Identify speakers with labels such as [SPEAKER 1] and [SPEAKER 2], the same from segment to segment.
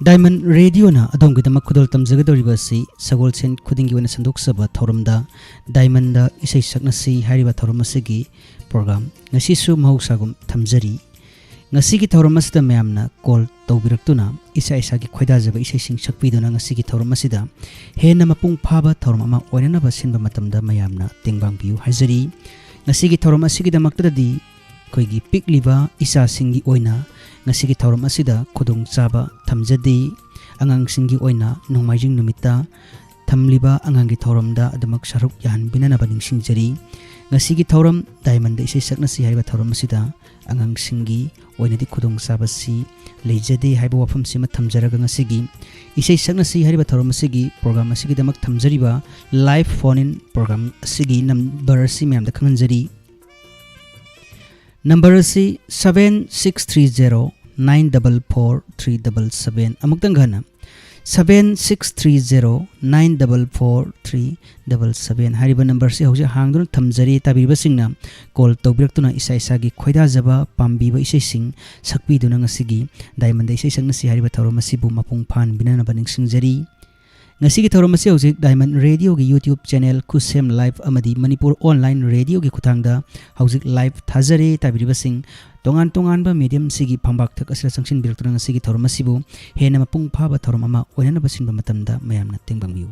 [SPEAKER 1] Diamond Radio na adom gidama khudol tamjagadoribasi sagolchen khudingi wena sandoksaba thoramda Diamond da isai saknasi hariba thoramasigi program ngasi su mausagum thamjari ngasi gi thoramasida mayamna call tawbiraktuna isa isa gi khoida jaba isai sing sakpiduna ngasi gi thoramasida hena mapung phaba thorama oinana ba sinba matamda mayamna tingbang biu hajari ngasi gi thoramasigi damaktadi koigi pikliba isa singi oina ngasi gi thoram asida khudong chaba thamjadi angang singi oina nongmaijing numita thamliba angang gi thoramda adamak saruk yahan binana baning singjari ngasi gi thoram diamond isai saknasi haiba thoram asida angang singi oina di khudong chaba si leijade haiba wafam sima thamjaraga ngasi gi isai saknasi haiba thoram asigi program asigi damak thamjariba live phone in program asigi number si myam da khanganjari Number is 7630944377 amuktang gana 7630944377 hariba number si hauja hangdun thamjari tabiriba singna call tawbiraktuna isa isa gi khoida jaba pambiba isai sing sakpi duna ngasigi diamond isai sangna si hariba thoromasibu mapung phan binana baning singjari ngasi gi thoromasi hauji Diamond Radio gi YouTube channel kusem live amadi Manipur online radio gi kuthangda hauji live thajari tabiriba sing tongan tongan ba medium sigi phambak thak asra sangshin biraktura ngasi gi thoromasibu hena mapung phaba thoromama oinana basin ba matamda mayamna tengbang biu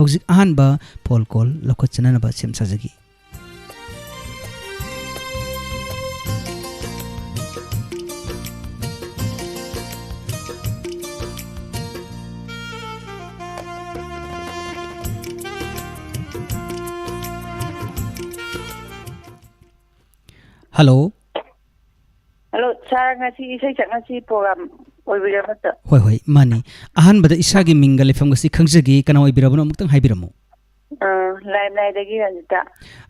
[SPEAKER 1] hauji ahan ba phone call lokhachana ba sem sajagi Hello.
[SPEAKER 2] Hello, sir. Ngasi isai saknasi program oibira mata.
[SPEAKER 1] Hoi mani. Ahan bada isagi mingal ifam ngasi khangjagi kana oibira bono muktang haibiramu.
[SPEAKER 2] Live dagi Ranjita.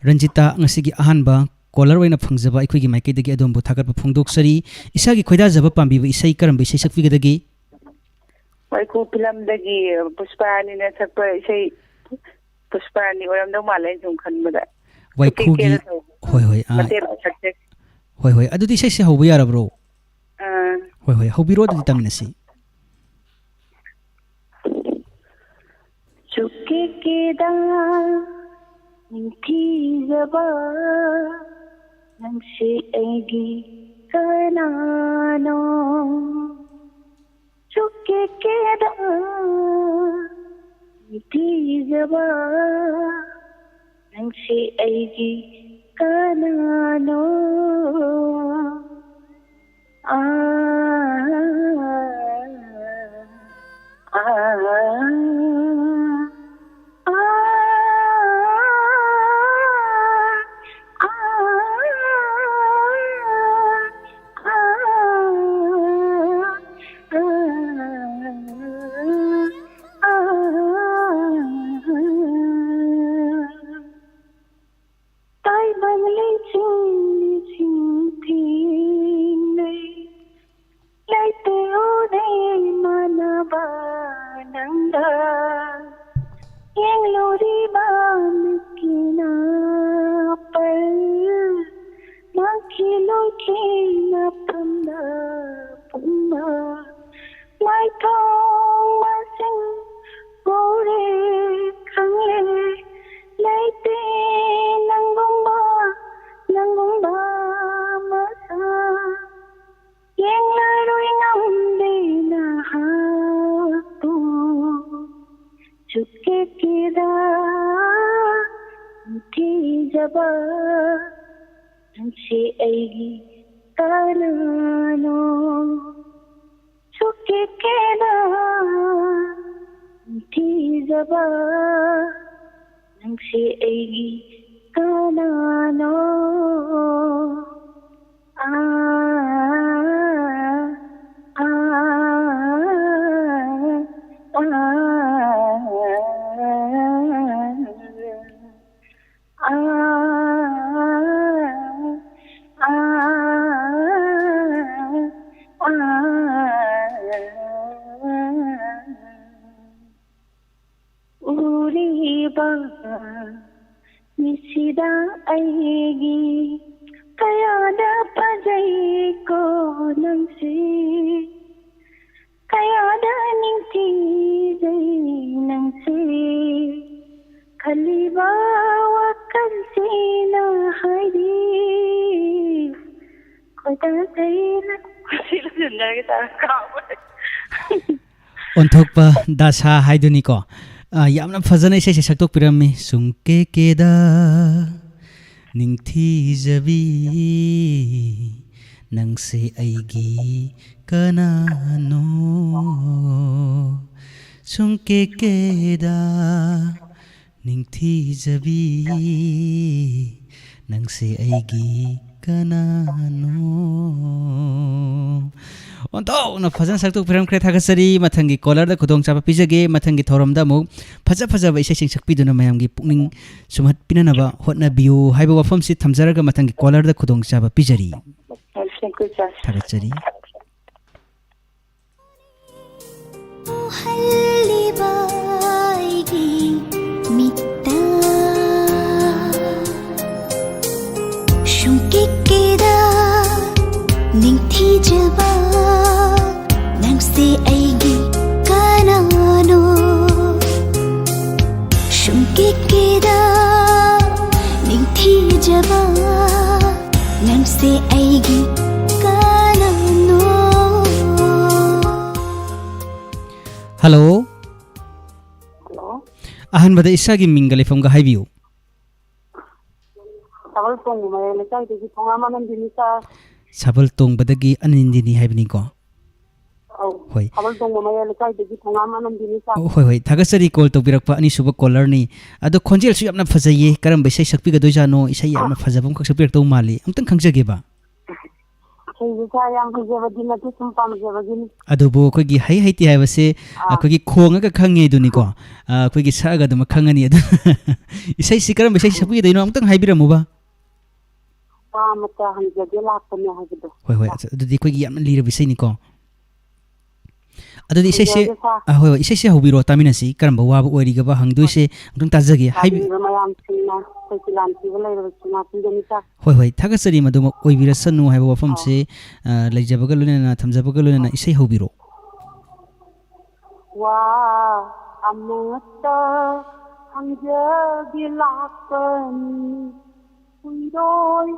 [SPEAKER 1] Ranjita ngasi gi ahan ba caller waina phangjaba ikoi gi maike dagi adom bu thakat ba phongdok sari isagi khoida jaba pambi ba isai karam ba isai sakpi gadagi.
[SPEAKER 2] Waiku film dagi Puspani na sakpa isai Puspani oram do malai jum khanbada.
[SPEAKER 1] Waiku gi hoi hoi adudi sai se hobu yara bro hoi hobiro dudi taminasi
[SPEAKER 2] chukke keda ninthi jaba nangse egi kanano chukke keda ninthi jaba nangse egi kanano Nisida aigi kaya da pajai ko nangsi
[SPEAKER 3] kayada ningti zai nang se khaliba wa kan se na hari koita sai na sila junda ke ta ka
[SPEAKER 1] onthokpa dasa haiduni ko yamna phajana isai se saktok pirami sungke keda ningthi jabi nangse aigi kanano sungke keda ningthi jabi nangse aigi kanano onto na phajana saktok piram khre thagasari mathangi collar da khudong chapa pijage mathangi thorom da mu phaja phaja ba isai sing sakpi duna mayam gi pukning sumat pinana ba hotna biu haiba wafam si thamjaraga mathangi collar da khudong chapa pijari thagachari
[SPEAKER 3] hallibaigi mitta shungkekeda ningthi jaba nangse aigi kanano shungkekeda ningthi jaba nangse aigi kanano
[SPEAKER 1] hello
[SPEAKER 2] hello
[SPEAKER 1] ahan bada isagi mingale famga haibiu
[SPEAKER 2] sabal tong mai le kai de thonga manan dinisa
[SPEAKER 1] sabal tong badagi anindini haibini ko hoi
[SPEAKER 2] sabal tong mai le kai de thonga manan dinisa
[SPEAKER 1] hoi thagasari call to birakpa ani suba caller ni ado khonjel su yapna phajaye karam besai sakpi ga dojano isai yapna phajabam khak sakpi rakto mali amtang khangjage ba adubo kogi hai haiti haibase kogi khonga ka khange duni ko kogi saga dum khangani adu isai sikaram besai sakpi deino amtang haibiramu ba
[SPEAKER 2] mata hanjage lakpane hagdo
[SPEAKER 1] hoi adudi kogi yamna lira bisai ni ko adudi isai se hoi isai se hobiro taminasi karamba waba oiriga ba hangdoise amtang tajage haibi
[SPEAKER 2] mayam sinna koilan tibala irasuna pinjanita
[SPEAKER 1] hoi thagasari maduma oibira sanu haiba wafam se laijabaga lunena thamjabaga lunena isai hobiro
[SPEAKER 2] wa amata hanjage lakpane Uidoi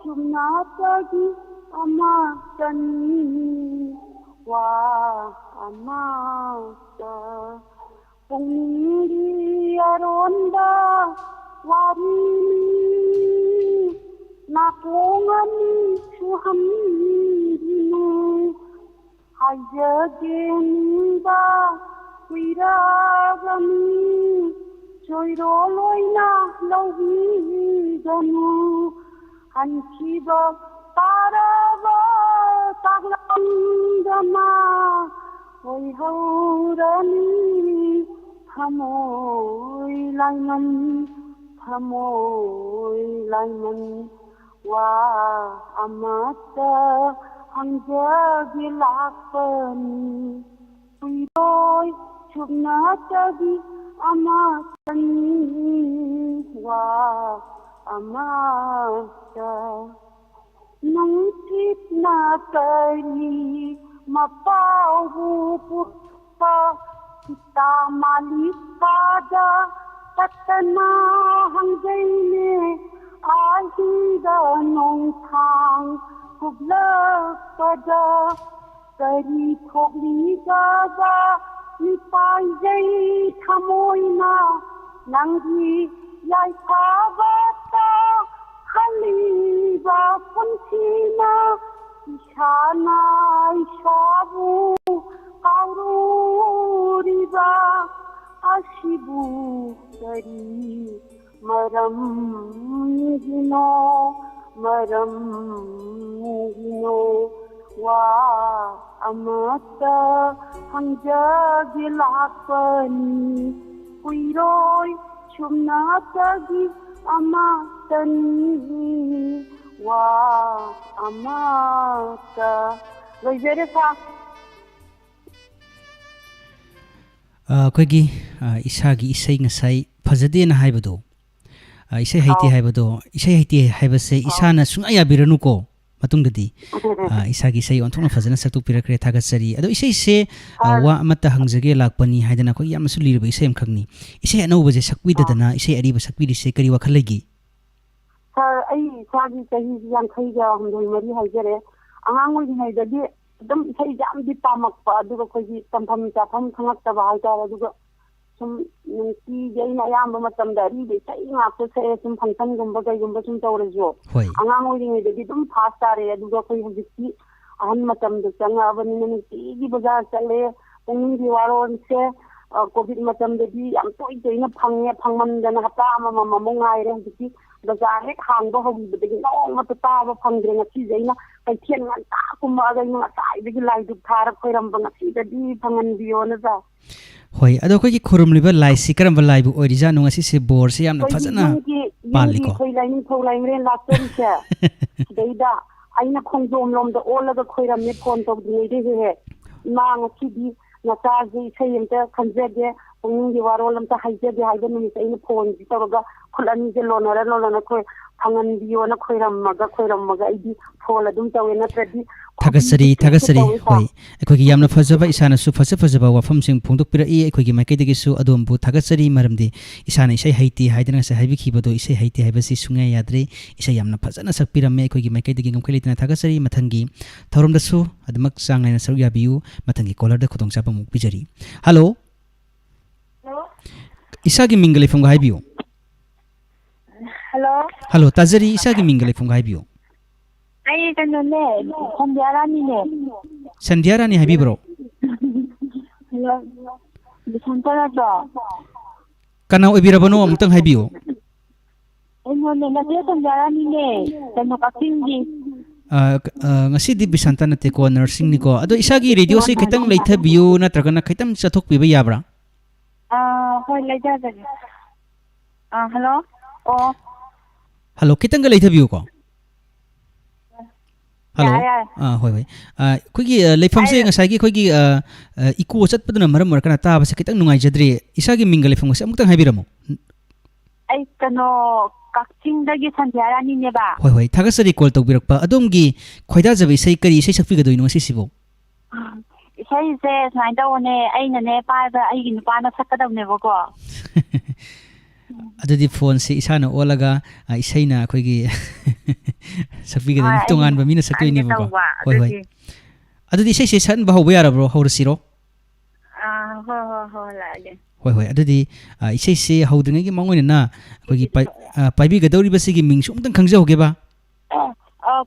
[SPEAKER 2] sumnatagi amatani wa amata pungiri aronda wari nakongani suhamdinu hajagenida wiragami Joiro loina lohi donu hanchiba tarava taglandama hoi haurani thamoi laiman wa amata hanjagi lakpani uidoi chupnatagi amatani wa amata nungtit na kari mapawu pupa kita malipada tatana hanggaine ahida nong thang kublapada kari thogli gaga Nipai jai thamoina nanggi yai phabata khaliba punchina ishana ishabu kaururiba ashibu kari maram gino wa amata hanjagi lakpani kuiroi chumnatagi amatani wa amata loijere sa
[SPEAKER 1] koigi isagi isai ngasai phajade na haibado isai haiti haibado isai haiti haibase isana sunga yabiranu ko matungdadi isagi isai onthokna fazana saktu pirakre thagatsari ado isai se wa amata hangjage lakpani haidana ko yamsu lirba isai amkhagni isai anauba je sakpi dadana isai ariba sakpi rise kari wakhal legi
[SPEAKER 4] sir ai sagi sahi yankhai ga humdoi mari haijare angang oi haidagi dum isai jamdi pamakpa aduga khoji tampham chafam khangakta ba haidara aduga sum nunti jaina yamba matamda ri de sai ngapto se sum function gumba gai gumba sum tawrejo angang oi haidagi dum fast tare aduga khoi hujiki ahan matamda changa abani nunti gi bazar chale pungni waron se covid matamdadi yam toy toina phangmandana hapta ama mamongai re hujiki bazar hek hangba hobidagi nong mata taba phangre ngasi jaina kaithian ngan ta kuma agai nga sai digi lai du thar khoiram bang ngasi dadi phangan biyo na ja
[SPEAKER 1] hoi ado koi ki khorum liba lai si karam ba lai bu oi rija nu ngasi se bor se yamna phajana pali ko
[SPEAKER 4] khoi lai ni thau lai mre la tori se deida aina khongjom lom da olaga khoiram ne phone to di de he ma ngasi di nata ji sayimta khanjage pungni warol amta haijage haiba numi aina phone ji tawga khulani je lonora khoi phangan biyo na khoirammaga idi phone adum tawe na tradi
[SPEAKER 1] Thagasari hoi akhoi gi yamna fajaba isana su fajaba wafam sing phongdok pira e akhoi gi makai degi su adom bu thagasari maramdi isana isai haiti haidana sa haibi khibodo isai haiti haibasi sunga yadre isai yamna fajana sakpirame akhoi gi makai degi ngamkhalitina thagasari mathangi thorom da su admak sangaina saru yabiu mathangi caller da khotong chapa muk bijari hello isagi mingle phong haibiu hello tajari isagi mingle phong haibiu
[SPEAKER 3] ai kanone
[SPEAKER 1] Sandiara ni habi bro
[SPEAKER 3] hello bisantara do
[SPEAKER 1] kana obira bano amtang habiu
[SPEAKER 3] enone na dia Sandiara ni ne kanu kakingi
[SPEAKER 1] ngasi di bisanta na te ko nursing ni ko ado isagi radio se khitang leitha biu na tragana khitam chathok piba yabra
[SPEAKER 3] hoi leitha da hello
[SPEAKER 1] hello khitang ga leitha biu ko hello hoi khoigi leifam se ngasai gi khoigi iko chatpaduna maram markana ta base kitang nungai jadri isagi mingal leifam se amutang haibiramo
[SPEAKER 3] ai kano kakching dagi Sandiara ni ne ba
[SPEAKER 1] hoi thagasari call tawbirakpa adomgi khoida jabe sei kari sei sakpi gadoi no sisibo
[SPEAKER 3] isai se snai dawne aina ne pa ba ai gi nupa na sakadawne ba ko
[SPEAKER 1] adadi phone se isana olaga isaina khoigi sakpi gadoi tongan ba mina sakoi ni ba hoi adadi sei se san ba hobo yara bro horasiro
[SPEAKER 3] ho la de
[SPEAKER 1] hoi adadi isai se haudringai gi mangoina na khoigi paibi gadori ba sigi ming sumtang khangja hoge ba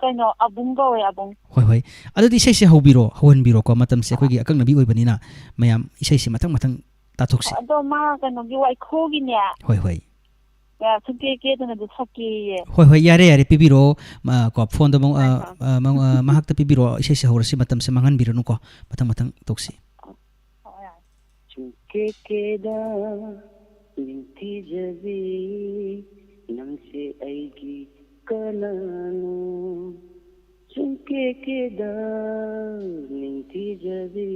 [SPEAKER 3] kano abung go abung
[SPEAKER 1] hoi adadi isai se hobiro hawan biro ko matam se khoigi akang nabi oibanina mayam isai se matang tathoksi
[SPEAKER 3] ado ma kano gi wai khogi ne
[SPEAKER 1] hoi
[SPEAKER 3] ya suke ke dana du sakki
[SPEAKER 1] hoi yare pibiro ko phone do mahak ta pibiro isai se horasi matam se mangan biro nu ko matang toksi
[SPEAKER 5] chuke ke da ninti jabi namse aigi kananu chuke ke da ninti jabi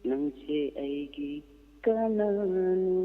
[SPEAKER 5] namse aigi kananu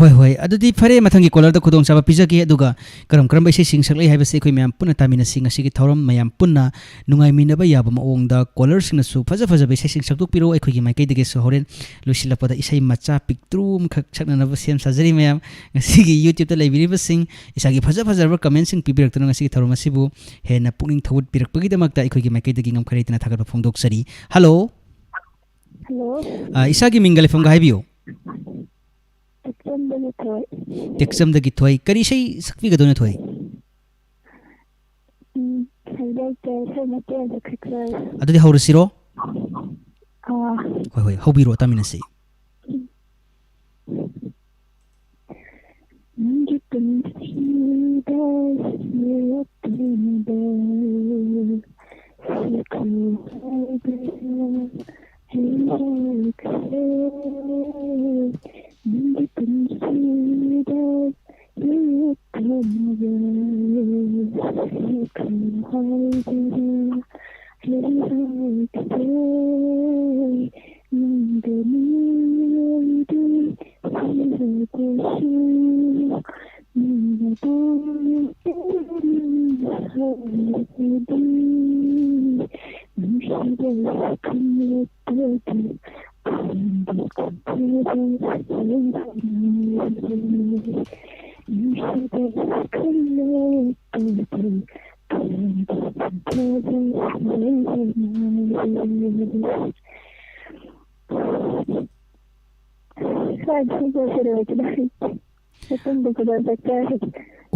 [SPEAKER 1] hoi adudi fare mathangi caller da khudong chaba pijaki aduga karam bai se sing saklai haiba se khoi mayam punna tamina sing asigi thorom mayam punna nungai minaba yaba maong da caller sing na su faja bai se sing saktuk piro ai khoi gi maikai dege so horen lushila pada isai macha pictrum khak sakna na sem sajari mayam ngasigi youtube ta laibiri ba sing isagi faja ba comment sing pibirak tano ngasigi thorom asibu he na puning thawut pirak pagi damak ta ai khoi gi maikai dege ngam khari tina thagar phongdok sari hello isagi mingle phong ga haibio Texam da githoi kari sei sakpi ga dona thoi adudi haurasiro hoi hobiro tamina sei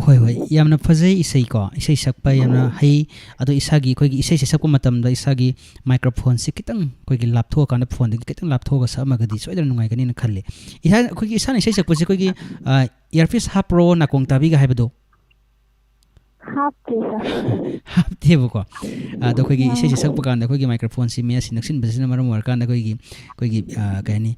[SPEAKER 1] ꯍꯣꯏ ꯍꯣꯏ ꯌꯥꯝꯅ ꯐꯖꯩ ꯏꯁꯩꯀꯣ ꯏꯁꯩ ꯁꯛꯄ ꯌꯥꯝꯅ ꯍꯩ ꯑꯗꯣ ꯏꯁꯥꯒꯤ ꯑꯩꯈꯣꯏꯒꯤ ꯏꯁꯩꯁꯦ ꯁꯛꯄ ꯃꯇꯝꯗ ꯏꯁꯥꯒꯤ ꯃꯥꯏꯀ꯭ꯔꯣꯐꯣꯟꯁꯤ ꯈꯤꯇꯪ ꯑꯩꯈꯣꯏꯒꯤ ꯂꯥꯞꯊꯣꯛꯑꯀꯥꯟꯗ ꯐꯣꯟꯗꯒꯤ ꯈꯤꯇꯪ ꯂꯥꯞꯊꯣꯛꯑꯒ ꯁꯛꯑꯝꯃꯒꯗꯤ ꯁꯣꯏꯗꯅ ꯅꯨꯡꯉꯥꯏꯒꯅꯤꯅ ꯈꯜꯂꯤ ꯑꯩꯈꯣꯏꯒꯤ ꯏꯁꯥꯅ ꯏꯁꯩ ꯁꯛꯄꯁꯦ ꯑꯩꯈꯣꯏꯒꯤ ꯏꯌꯥꯔꯄꯤꯁ ꯍꯥꯞꯄ꯭ꯔꯣ ꯅꯥꯀꯣꯡ ꯇꯥꯕꯤꯒ ꯍꯥꯏꯕꯗꯣ ꯍꯥꯞꯇꯦꯕꯀꯣ ꯑꯗꯣ ꯑꯩꯈꯣꯏꯒꯤ ꯏꯁꯩꯁꯦ ꯁꯛꯄ ꯀꯥꯟꯗ ꯑꯩꯈꯣꯏꯒꯤ ꯃꯥꯏꯀ꯭ꯔꯣꯐꯣꯟꯁꯤ ꯃꯦꯁꯤ ꯅꯛꯁꯤꯟꯕꯁꯤꯅ ꯃꯔꯝ ꯑꯣꯏꯔꯀꯥꯟꯗ ꯑꯩꯈꯣꯏꯒꯤ ꯀꯩ ꯍꯥꯏꯅꯤ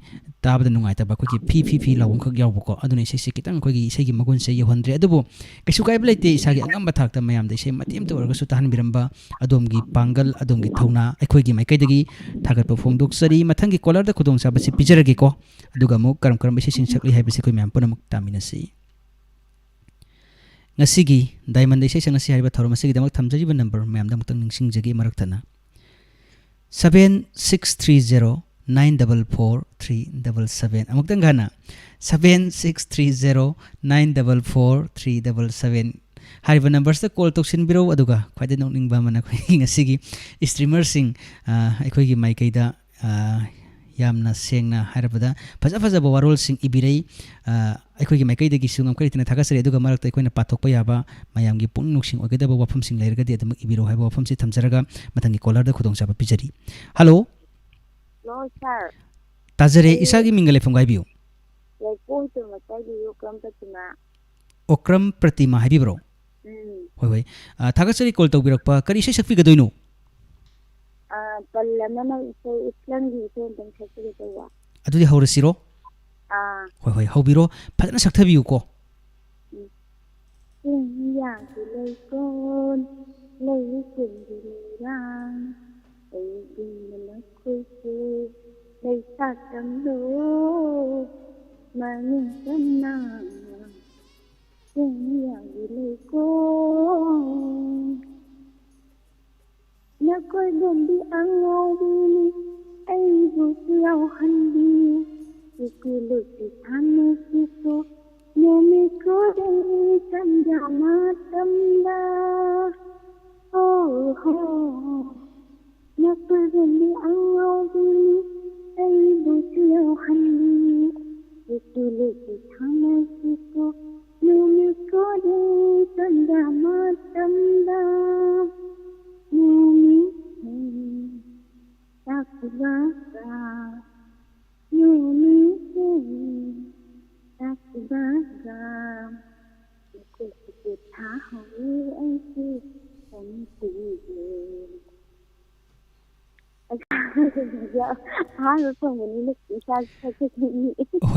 [SPEAKER 1] ꯇꯥꯕꯗ ꯅꯨꯡꯉꯥꯏꯇꯕ ꯑꯩꯈꯣꯏꯒꯤ ꯐꯤ ꯂꯥꯎꯕꯈꯛ ꯌꯥꯎꯕꯀꯣ ꯑꯗꯨꯅ ꯏꯁꯩꯁꯦ ꯈꯤꯇꯪ ꯑꯩꯈꯣꯏꯒꯤ ꯏꯁꯩꯒꯤ ꯃꯒꯨꯟꯁꯦ ꯌꯧꯍꯟꯗ꯭ꯔꯦ ꯑꯗꯨꯕꯨ ꯀꯩꯁꯨ ꯀꯥꯏꯕ ꯂꯩꯇꯦ ꯏꯁꯥꯒꯤ ꯑꯉꯝꯕ ꯊꯥꯛꯇ ꯃꯌꯥꯝꯗ ꯏꯁꯩ ꯃꯇꯦꯛ ꯑꯃꯇ ꯑꯣꯏꯔꯒꯁꯨ ꯇꯥꯍꯟꯕꯤꯔꯝꯕ ꯑꯗꯣꯝꯒꯤ ꯄꯥꯡꯒꯜ ꯑꯗꯣꯝꯒꯤ ꯊꯧꯅꯥ ꯑꯩꯈꯣꯏꯒꯤ ꯃꯥꯏꯀꯩꯗꯒꯤ ꯊꯥꯒꯠꯄ ꯐꯣꯡꯗꯣꯛꯆꯔꯤ ꯃꯊꯪꯒꯤ ꯀꯣꯂꯔꯗ ꯈꯨꯗꯣꯡꯆꯥꯕꯁꯤ ꯄꯤꯖꯔꯒꯦꯀꯣ ꯑꯗꯨꯒ ꯑꯃꯨꯛ ꯀꯔꯝꯕ ꯏꯁꯩꯁꯤꯡ ꯁꯛꯂꯤ ꯍꯥꯏꯕꯁꯤ ꯑꯩꯈꯣꯏ ꯃꯌꯥꯝ ꯄꯨꯝꯅꯃꯛ ꯇꯥꯃꯤꯟꯅꯁꯤ ꯉꯁꯤꯒꯤ ꯗꯥꯏꯃꯟꯗ ꯏꯁꯩ ꯁꯛꯅꯁꯤ ꯍꯥꯏꯔꯤꯕ ꯊꯧꯔꯝ ꯑꯁꯤꯒꯤꯗꯃꯛ ꯊꯝꯖꯔꯤꯕ ꯅꯝꯕꯔ ꯃꯌꯥꯝꯗ ꯑꯃꯨꯛꯇꯪ ꯅꯤꯡꯁꯤꯡꯖꯒꯦ ꯃꯔꯛ ꯊꯠꯅ 7630944377 ꯑꯃꯨꯛꯇꯪ ꯍꯟꯅ 7630944377 ꯍꯥꯏꯔꯤꯕ ꯅꯝꯕꯔꯁꯤꯗ ꯀꯣꯜ ꯇꯧꯁꯤꯟꯕꯤꯔꯧ ꯑꯗꯨꯒ ꯈ꯭ꯋꯥꯏꯗꯒꯤ ꯅꯣꯛꯅꯤꯡꯕ ꯑꯃꯅ ꯑꯩꯈꯣꯏꯒꯤ ꯉꯁꯤꯒꯤ ꯏꯁꯇ꯭ꯔꯤꯃꯔꯁꯤꯡ ꯑꯩꯈꯣꯏꯒꯤ ꯃꯥꯏꯀꯩꯗ ꯌꯥꯝꯅ ꯁꯦꯡꯅ ꯍꯥꯏꯔꯕꯗ ꯐꯖꯕ ꯋꯥꯔꯣꯜꯁꯤꯡ ꯏꯕꯤꯔꯩ ꯑꯩꯈꯣꯏꯒꯤ ꯃꯥꯏꯀꯩꯗꯒꯤꯁꯨ ꯉꯝꯈꯩ ꯂꯩꯇꯅ ꯊꯥꯒꯠꯆꯔꯤ ꯑꯗꯨꯒ ꯃꯔꯛꯇ ꯑꯩꯈꯣꯏꯅ ꯄꯥꯊꯣꯛꯄ ꯌꯥꯕ ꯃꯌꯥꯝꯒꯤ ꯄꯨꯛꯅꯤꯡ ꯅꯨꯡꯁꯤꯡ ꯑꯣꯏꯒꯗꯕ ꯋꯥꯐꯝꯁꯤꯡ ꯂꯩꯔꯒꯗꯤ ꯑꯗꯨꯃꯛ ꯏꯕꯤꯔꯣ ꯍꯥꯏꯕ ꯋꯥꯐꯝꯁꯤ ꯊꯝꯖꯔꯒ ꯃꯊꯪꯒꯤ ꯀꯣꯂꯔꯗ ꯈꯨꯗꯣꯡꯆꯥꯕ ꯄꯤꯖꯔꯤ ꯍꯜꯂꯣ
[SPEAKER 3] ꯍꯜꯂꯣ ꯁꯥꯔ
[SPEAKER 1] ꯇꯥꯖꯔꯦ ꯏꯁꯥꯒꯤ ꯃꯤꯡꯒ ꯂꯩꯐꯝꯒ ꯍꯥꯏꯕꯤꯌꯨ ꯑꯣꯀ꯭ꯔꯝ ꯄ꯭ꯔꯇꯤꯃꯥ ꯍꯥꯏꯕꯤꯕ꯭ꯔꯣ ꯍꯣꯏ ꯊꯥꯒꯠꯆꯔꯤ ꯀꯣꯜ ꯇꯧꯕꯤꯔꯛꯄ ꯀꯔꯤ ꯏꯁꯩ ꯁꯛꯄꯤꯒꯗꯣꯏꯅꯣ ꯑꯗꯨꯗꯤ ꯍꯧꯔꯁꯤꯔꯣ ꯍꯣꯏ ꯍꯧꯕꯤꯔꯣ ꯐꯖꯅ ꯁꯛꯊꯕꯤꯌꯨꯀꯣ
[SPEAKER 3] ꯆꯤꯡꯌꯥꯒꯤ ꯂꯩꯀꯣꯜ ꯂꯩꯆꯤꯟꯒꯤ ꯂꯩꯔꯥꯡ ꯑꯩꯒꯨꯝꯅ ꯅꯈꯣꯏꯁꯨ ꯂꯩꯁꯥꯠꯇꯝꯂꯣ ꯃꯅꯤꯡ ꯇꯝꯅ ꯆꯤꯡꯌꯥꯒꯤ ꯂꯩꯀꯣꯜ ꯅꯈꯣꯏꯒꯨꯝꯕꯤ ꯑꯉꯧꯕꯤꯅꯤ ꯑꯩꯕꯨꯁꯨ ꯌꯥꯎꯍꯟꯕꯤꯌꯨ ꯏꯀꯨꯂꯨꯀꯤ ꯊꯥꯅꯁꯤꯁꯨ ꯅꯨꯃꯤꯠ ꯈꯨꯗꯤꯡ ꯁꯟଧ୍ꯌꯥ ꯃꯇꯝꯗ ꯍꯣ ꯅꯈꯣꯏꯒꯨꯝꯕꯤ ꯑꯉꯧꯕꯤꯅꯤ ꯑꯩꯕꯨꯁꯨ ꯌꯥꯎꯍꯟꯕꯤꯌꯨ ꯏꯀꯨꯂꯨꯀꯤ ꯊꯥꯅꯁꯤꯁꯨ ꯅꯨꯃꯤꯠ ꯈꯨꯗꯤꯡ ꯁꯟଧ୍ꯌꯥ ꯃꯇꯝꯗ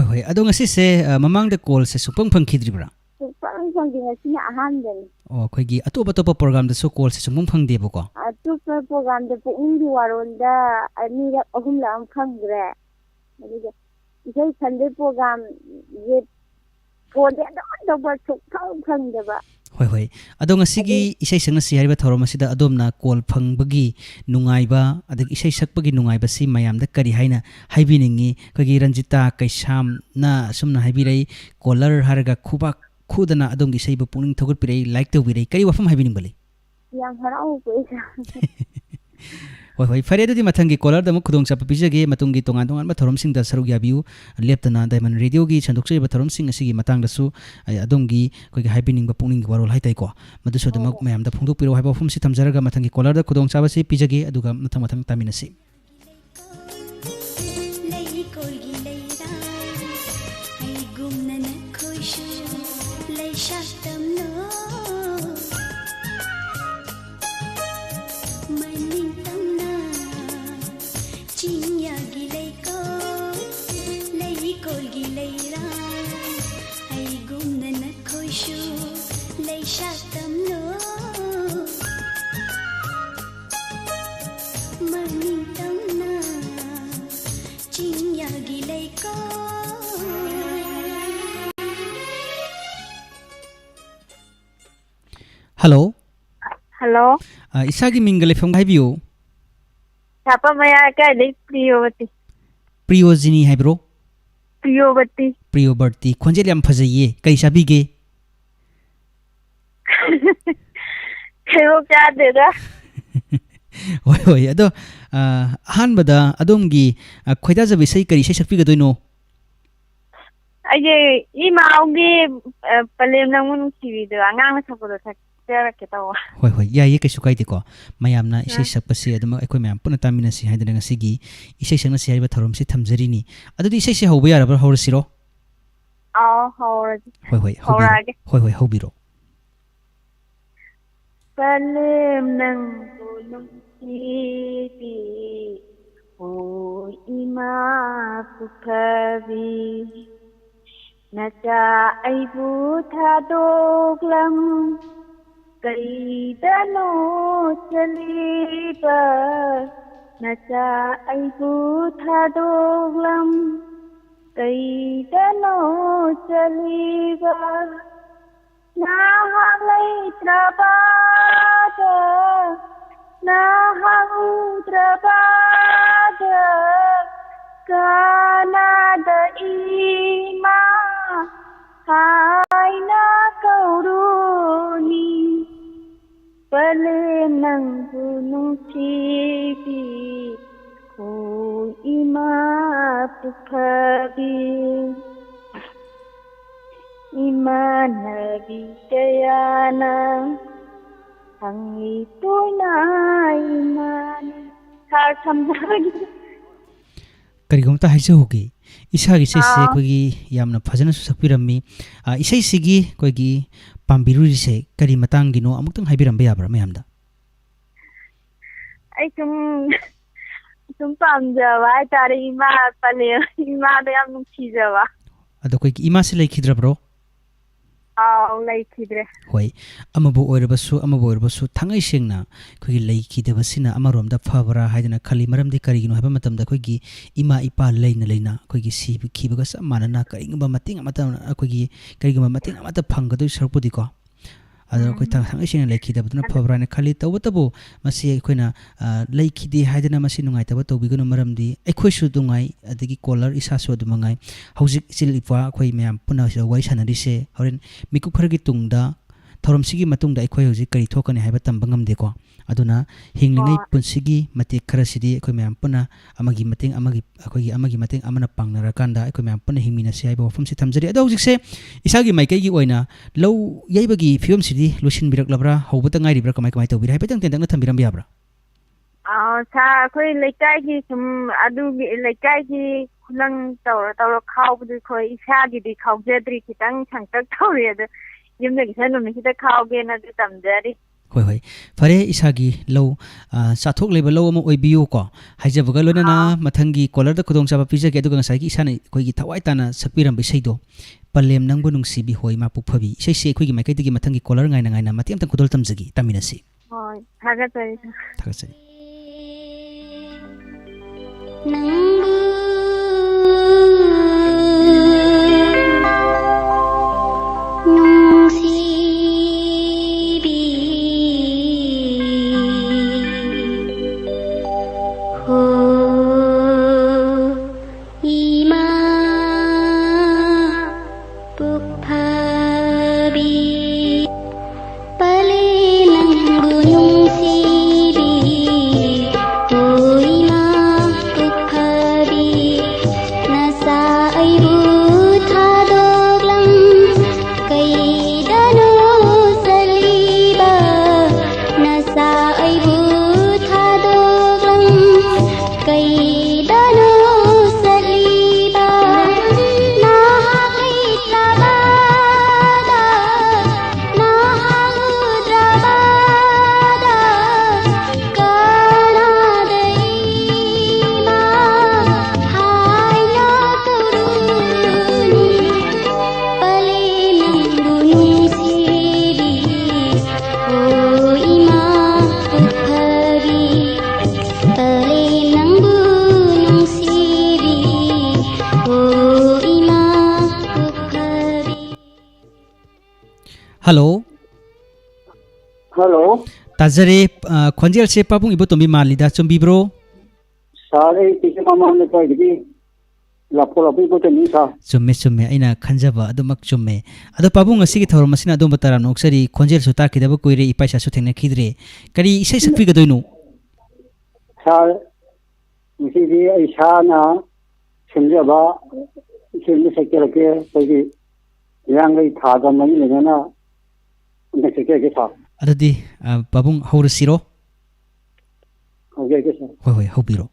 [SPEAKER 1] ꯍꯣꯏ ꯑꯗꯣ ꯉꯁꯤꯁꯦ ꯃꯃꯥꯡꯗ ꯀꯣꯜꯁꯦ ꯁꯨꯛꯐꯪ ꯐꯪꯈꯤꯗ꯭ꯔꯤꯕ꯭ꯔꯥ
[SPEAKER 3] ꯉꯁꯤꯅ ꯑꯍꯥꯟꯕꯅꯤ
[SPEAKER 1] ꯑꯩꯈꯣꯏꯒꯤ ꯑꯇꯣꯞꯄ ꯄ꯭ꯔꯣꯒ꯭ꯔꯥꯝꯗꯁꯨ ꯀꯣꯜꯁꯦ ꯁꯨꯡꯐꯪ ꯐꯪꯗꯦꯕꯀꯣ
[SPEAKER 3] ꯑꯇꯣꯞꯄ ꯄ꯭ꯔꯣꯒ꯭ꯔꯥꯝꯗ ꯄꯨꯛꯅꯤꯡꯒꯤ ꯋꯥꯔꯣꯜꯗ ꯑꯅꯤꯔꯛ ꯑꯍꯨꯝꯂꯛ ꯑꯃ ꯐꯪꯈ꯭ꯔꯦ ꯑꯗꯨꯒ ꯏꯁꯩ ꯈꯟꯕꯩ ꯄ꯭ꯔꯣꯒ꯭ꯔꯥꯝꯁꯦ ꯐꯣꯟꯁꯦ ꯑꯗꯨꯝ ꯇꯧꯕ ꯁꯨꯛꯐꯪ ꯐꯪꯗꯕ
[SPEAKER 1] ꯍꯣꯏ ꯑꯗꯣ ꯉꯁꯤꯒꯤ ꯏꯁꯩ ꯁꯛꯅꯁꯤ ꯍꯥꯏꯔꯤꯕ ꯊꯧꯔꯝ ꯑꯁꯤꯗ ꯑꯗꯣꯝꯅ ꯀꯣꯜ ꯐꯪꯕꯒꯤ ꯅꯨꯡꯉꯥꯏꯕ ꯑꯗꯒꯤ ꯏꯁꯩ ꯁꯛꯄꯒꯤ ꯅꯨꯡꯉꯥꯏꯕꯁꯤ ꯃꯌꯥꯝꯗ ꯀꯔꯤ ꯍꯥꯏꯅ ꯍꯥꯏꯕꯤꯅꯤꯡꯉꯤ ꯑꯩꯈꯣꯏꯒꯤ ꯔꯟꯖꯤꯇꯥ ꯀꯩꯁꯥꯝꯅ ꯑꯁꯨꯝꯅ ꯍꯥꯏꯕꯤꯔꯛꯏ ꯀꯣꯂꯔ ꯍꯥꯏꯔꯒ ꯈꯨꯕꯥꯛ ꯈꯨꯗꯅ ꯑꯗꯣꯝꯒꯤ ꯏꯁꯩꯕꯨ ꯄꯨꯛꯅꯤꯡ ꯊꯧꯒꯠꯄꯤꯔꯛꯏ ꯂꯥꯏꯛ ꯇꯧꯕꯤꯔꯛꯏ ꯀꯔꯤ ꯋꯥꯐꯝ ꯍꯥꯏꯕꯤꯅꯤꯡꯕ ꯂꯩ
[SPEAKER 3] ꯌꯥꯝ ꯍꯔꯥꯎꯕ
[SPEAKER 1] ꯍꯣꯏ ꯐꯔꯦ ꯑꯗꯨꯗꯤ ꯃꯊꯪꯒꯤ ꯀꯣꯂꯔꯗ ꯑꯃꯨꯛ ꯈꯨꯗꯣꯡꯆꯥꯕ ꯄꯤꯖꯒꯦ ꯃꯇꯨꯡꯒꯤ ꯇꯣꯉꯥꯟꯕ ꯊꯧꯔꯝꯁꯤꯡꯗ ꯁꯔꯨꯛ ꯌꯥꯕꯤꯌꯨ ꯂꯦꯞꯇꯅ ꯗꯥꯏꯃꯟ ꯔꯦꯗꯤꯑꯣꯒꯤ ꯁꯟꯗꯣꯛꯆꯔꯤꯕ ꯊꯧꯔꯝꯁꯤꯡ ꯑꯁꯤꯒꯤ ꯃꯇꯥꯡꯗꯁꯨ ꯑꯗꯣꯝꯒꯤ ꯑꯩꯈꯣꯏꯒꯤ ꯍꯥꯏꯕꯤꯅꯤꯡꯕ ꯄꯨꯛꯅꯤꯡꯒꯤ ꯋꯥꯔꯣꯜ ꯍꯥꯏꯇꯥꯏꯀꯣ ꯃꯗꯨꯁꯨ ꯑꯗꯨꯃꯛ ꯃꯌꯥꯝꯗ ꯐꯣꯡꯗꯣꯛꯄꯤꯔꯛꯎ ꯍꯥꯏꯕ ꯋꯥꯐꯝꯁꯤ ꯊꯝꯖꯔꯒ ꯃꯊꯪꯒꯤ ꯀꯣꯂꯔꯗ ꯈꯨꯗꯣꯡꯆꯥꯕꯁꯤ ꯄꯤꯖꯒꯦ ꯑꯗꯨꯒ ꯃꯊꯪ ꯇꯥꯃꯤꯟꯅꯁꯤ
[SPEAKER 6] Leisha tamlo
[SPEAKER 1] Hello.
[SPEAKER 3] Hello.
[SPEAKER 1] Isagi mingle from Hibio.
[SPEAKER 3] Chapa maya kay Priyovati.
[SPEAKER 1] Priyojini Hibro.
[SPEAKER 3] Priyovati.
[SPEAKER 1] Priyoberti. Konjeliam Fazaye. Kaisabige.
[SPEAKER 3] Kero kadeda.
[SPEAKER 1] Hoi ado ahanbada adumgi khoida jabi sei kari sei sakpi gadoino.
[SPEAKER 3] Aye imaugi palem nangun sibido angang sapodo sakera ketawa.
[SPEAKER 1] Hoi yaye kaisu kaide ko mayamna isei sakpasi aduma ekoi mayam puna tamina si haidana ngasigi isei sakna si haiba thorom si thamjari ni adudi isei si hauba yarabra haurasiro.
[SPEAKER 3] Hauragi.
[SPEAKER 1] Hoi haubiro.
[SPEAKER 3] Palem nangun sibi o ima pukavi. Nacha aibu thadoglam kaidano chaliba. Nacha aibu thadoglam kaidano chaliba. Nahalai trabada, nahang trabada, kanada ima, hai na kauruni, palenang gunung cibi, ko ima pukabi. Imanabi kayana ang ito na iman samjagi
[SPEAKER 1] Karigomta haise hogi isagi sei se kogi yamna phajana su sakpirammi isei sigi kogi pambiruri se kari matang gino amuktang haibirambe yabra mayamda
[SPEAKER 3] ai tum pamjawa tare ima pale ima da yam nuksijawa
[SPEAKER 1] ado kogi ima se leikidrabro
[SPEAKER 3] laikidre
[SPEAKER 1] hoi amabu oirabasu thangai sengna kogi leikidabasina amaromda phabara haidana khali maramdi karigino haba matamda kogi ima ipa leina kogi sibi khibaga samanana karingba mating amata kogi karigba mating amata phangadu sarpudi ko adana koi thangai sengna leikidabaduna phabara ne khali tawbatabu masi koina leikidi haidana masi nungai taba tawbigano maramdi ekhoisu dungai adagi collar isasu adumangai hojik chilipa koi meyam puna wai sanari se horen miku khargi tungda thoromsigi matungda ekhoi hojik kari thokani haiba tambangam deko aduna hinglingai punsigi mate kharasidi ekhoi meyam puna amagi mateng amagi mateng amana pangnara kanda ekhoi meyam puna hingmina se haiba wafam si thamjari ado hojik se isagi maikai gi oina low yaibagi film sidi lusin birak labra hobata ngai ribra kamai tawbir haiba tang tendang na thambiram biabra
[SPEAKER 3] sa khoi laikai gi sum adu gi laikai gi khulang tawra khawbu khoi isagi di khawjedri kitang changtak thawre adu yumna gi sanu mi sida khawge na du tamjari
[SPEAKER 1] hoi fare isagi low sathok leba low ama oibiyo ko haijabaga lonana mathangi collar da khudong chaba pijage aduga ngasai gi isana koi gi thawai tana sakpiram bi seido palem nangbu nungsibi hoi ma pukphabi sei se khoi gi maikai digi mathangi collar ngaina mati amtang kudol tamjagi taminasi
[SPEAKER 3] hoi thagatsari Hello.
[SPEAKER 6] Hello.
[SPEAKER 1] Tazare khonjel se pabung ibotombi malida chumbibro.
[SPEAKER 6] Sare tise mama ne pai di. Lapo ibo tani sa.
[SPEAKER 1] Chumme aina khanjaba adumak chumme. Ado pabung asigi thorom masina adom batara noksari khonjel su ta kidaba koire ipaisa su thengna khidre. Kari isai sakpi gadoinu.
[SPEAKER 6] Sa misi di aisana simjaba simne sekere ke pai yang gai tha da mani ne na ne sekere ke sa.
[SPEAKER 1] Adadi pabung haurasiro.
[SPEAKER 6] Okay ke sa.
[SPEAKER 1] Hoi haubiro.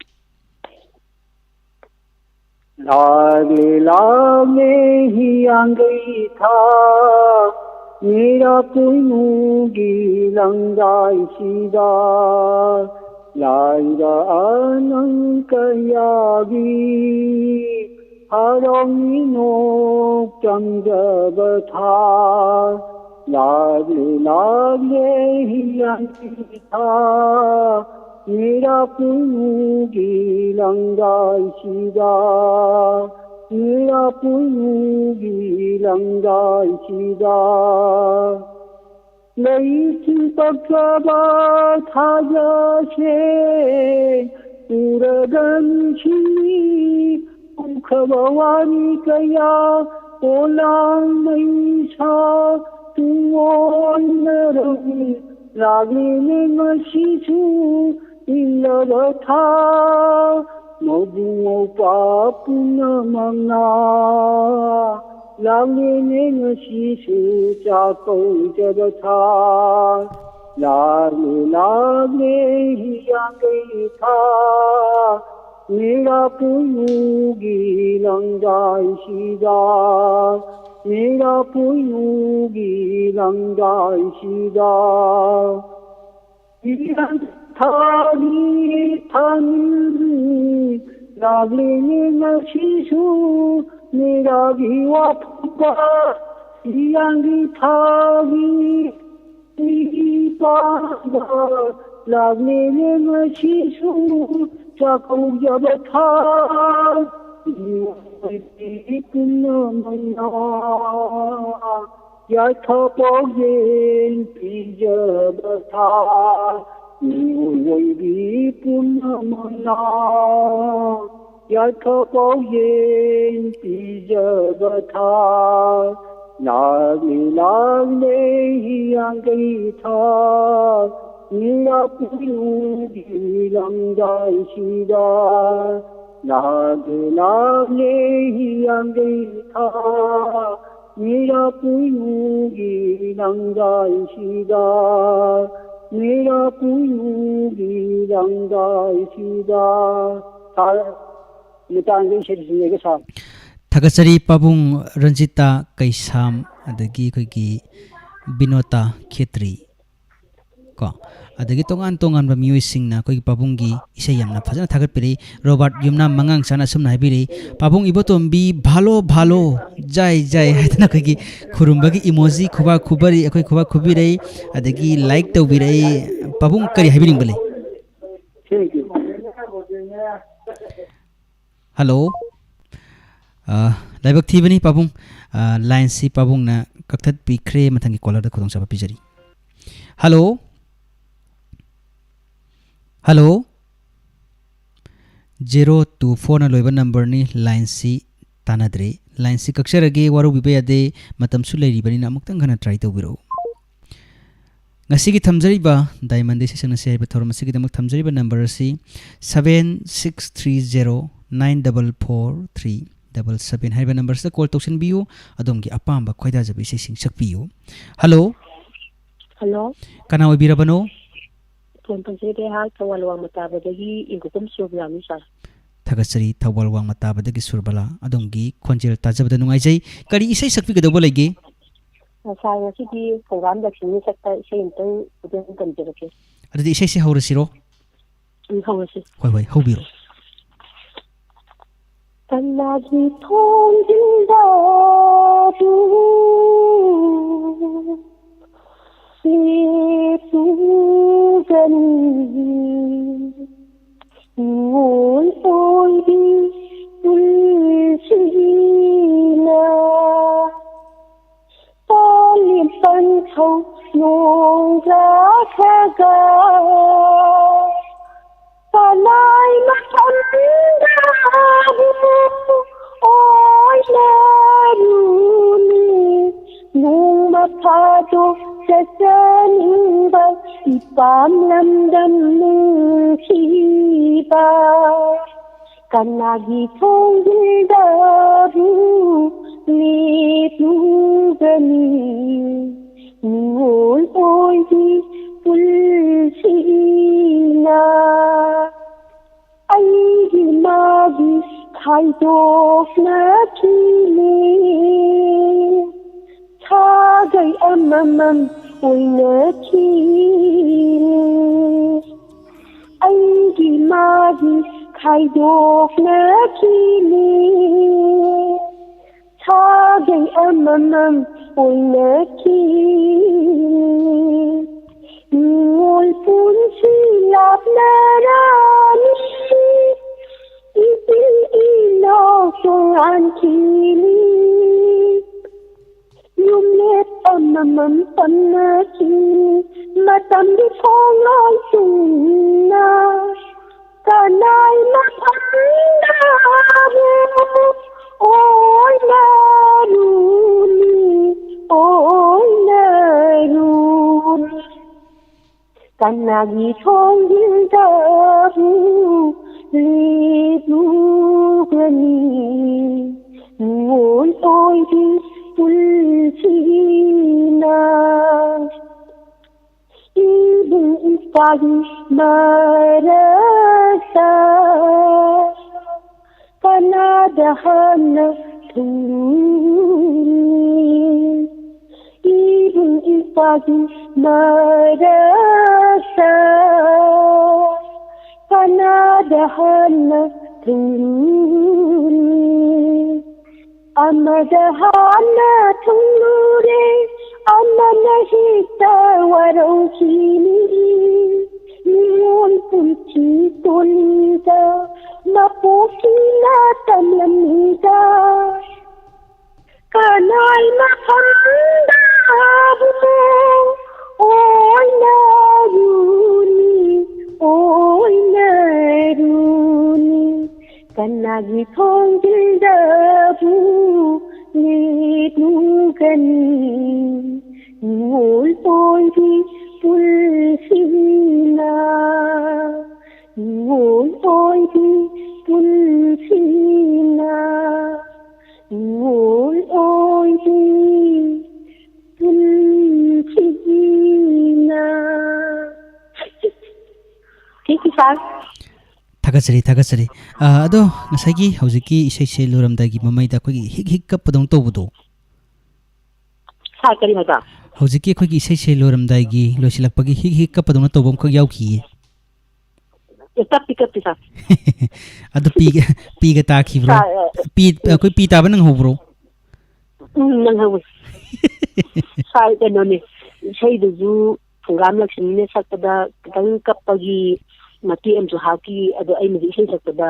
[SPEAKER 6] लागे लागे ही आंगई था मेरा कोई मुगी लंगाई सीधा Lyra आनंद कयागी हरोमी no चंजब था लागे लागे ही आंगई था मेरा पुनुगी लंगाई सीधा मेरा पुनुगी लंगाई सीधा लई पकबा था जैसे पूरगंशी मुखवानी कया ओला नहीं था तुम नरमी लागले मशीसु इल्लबथा मबुओ पापुन मना लागले मशीसु चाको जबथा लागले ही आ गई था मेरा पुनुगी लंगाई सीधा मेरा पुनुगी लंगाई सीधा थाली थानी लागले नशीसु मेरा भिवा फुका यांगी थाली पागा लागले नशीसु चाकू जब था याथपोगेन पिजबथा निवोयबी पुनमना याथपोगेन पिजबथा लागले लागले ही आ गई था मेरा पुनुगी लंगाई सीधा लागले ही आ गई था मेरा पुनुगी लंगाई सीधा मेरा पुनुगी लंगाई सीधा मितांगे शेरसिंगे के साथ
[SPEAKER 1] Thagachari pabung Ranjita Kaisam adagi koigi Binota Khetri ko adagi tongan ba mioi singna koigi pabunggi isai yamna phajana thagappiri Robert Yumna mangang sana sumna habiri pabung ibotombi bhalo jai hadna koigi khurumbagi emoji khuba khubari akoi khuba khubirei adagi like tawbirei pabung kari habiring bale. Hello. Laibak thibani pabung line si pabung na kakthat pikre mathangi caller da khudong saba pijari. Hello. Hello. 024 na loiba number ni line si tanadre line si kaksharage waru bibe ade matam su leiri bani na amuktang gana try tawbiro. Ngasi gi thamjari ba diamond session se ba thorum si gi damak thamjari ba number si 76309443 77 hai ba number sa call token biu adom gi apamba khoida jabi se sing sak biu. Hello.
[SPEAKER 7] Hello.
[SPEAKER 1] Kana obira bano.
[SPEAKER 7] Phone panjere ha thawal wang matabadagi ingukum subyami sar.
[SPEAKER 1] Thagachari thawal wang matabadagi surbala adom gi khonjel tajabada nungai jai kari isai sakpi ga dobo lege.
[SPEAKER 7] Saya sidi program da chini sakta isai intang udin kanjere.
[SPEAKER 1] Adadi isai se haurasiro.
[SPEAKER 7] Hawasi.
[SPEAKER 1] Hoi haubiro.
[SPEAKER 7] Tanaji thong jinda tu se tu gani ngol oi tulsina tali pan thau nung ra khaga panai ma thanda oi laruni nung ma phado sasaninga ipam lamdam nungsiba kanagi thongildaru lepugani ningol oidi pulsina aigi magi khaidokna kile thagai amamam oina kile aigi magi khaidokna kile thagai amamam oina kile ngol punsi lapnarani ipil ilo songan kili yumlet amamam panna kili matam di fongai sunna kanai mapandaru oi naruni oi naruni kanagi thongildaru lepugani ngol oidi pulsina ibun ipagi marasa kanadahana thuni ibun ipagi marasa kanadahana thuni amadahana thunure amanahita warokini niyon punchi tolida mapokina tamlamida kanai mapandaru oi naruni kanagi thongildaru lepugani ngol oidi pulsina ngol oidi pulsina ngol oidi pulsina. Thank you, sir.
[SPEAKER 1] Thagachari ado ngasagi hojiki isai se loramdagi mamaida khoi hik kappadong tobdo
[SPEAKER 7] sa kari hada
[SPEAKER 1] hojiki khoi isai se loramdagi losilakpagi hik kappadong tobom khoi yauki
[SPEAKER 7] tappi sa
[SPEAKER 1] ado piga taki bro khoi pi taba nang hobro
[SPEAKER 7] nang hawi sa kanone sai du phungam lakshmi ne sakada tang kappagi mati amju haki ado ai midi sei sakada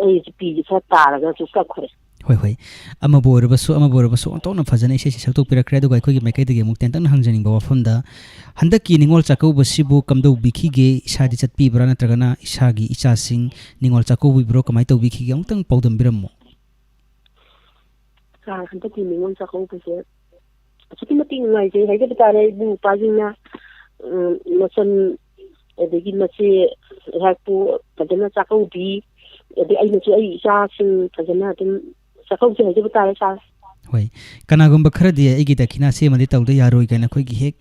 [SPEAKER 7] ai pi sa taraga su ka khore
[SPEAKER 1] hoi ama borabasu ontona fajana isei sakto pirakre adu gai khogi mekai dege mukten tan hangjaning ba wafamda handaki ningol chakau basibu kamdo bikige isadi chatpi brana tragana isagi ichasing ningol chakau bibro kamai to bikige amtang paudam birammo
[SPEAKER 7] handaki ningol chakau bise achiki mati ngai je haide bitare bu pajina masan adagi machi hakpu fajana chakau bi adi ai machi ai ichasing fajana tin chakau je haide bitare sa
[SPEAKER 1] hoi kanagumba kharadi egi dakina se mandi tawda yaroi gaina khoi gi hek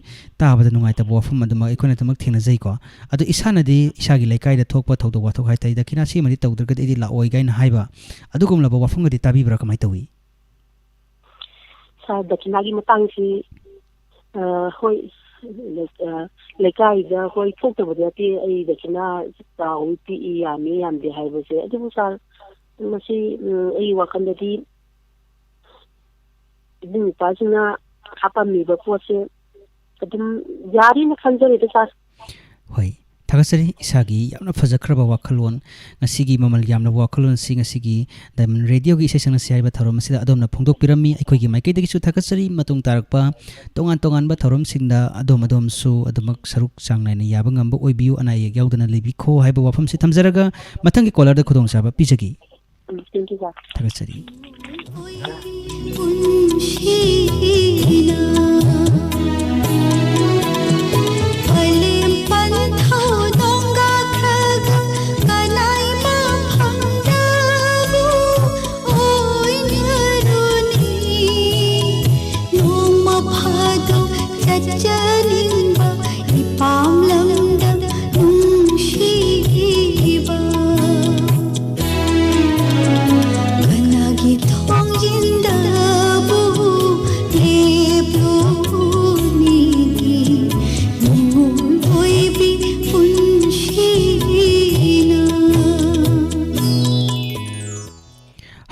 [SPEAKER 1] tabada nungai ta bofam aduma ikona tamak thina jai ko adu isana di isagi laikai da thokpa thawdo wa thok hai tai dakina se mandi tawdar gadi la oi gaina haiba adugum laba wafam gadi tabi bra kamai tawi
[SPEAKER 7] sa dakina gi matang si hoi laikai da hoi thokta bada ti ai dakina taw ti yami yamde haiba se adu sa masi ai wakandadi din pasina hapa mi ba pose kadum yari na khanjari da sa
[SPEAKER 1] hoi Tagasari isagi yamna fajakraba wakalon ngasigi mamal yamna wakalon si ngasigi Diamond Radio gi isai sangna siai ba thorom sida adomna phongdok pirami aikoi gi maikei dagi su tagasari matung tarakpa tongan tongan ba thorom singda adom su adomak saruk changnai na yaba ngamba oibiu ana ye yaudana lebi kho haiba wafam si thamjaraga mathangi kolar da khudong saba pijagi tagasari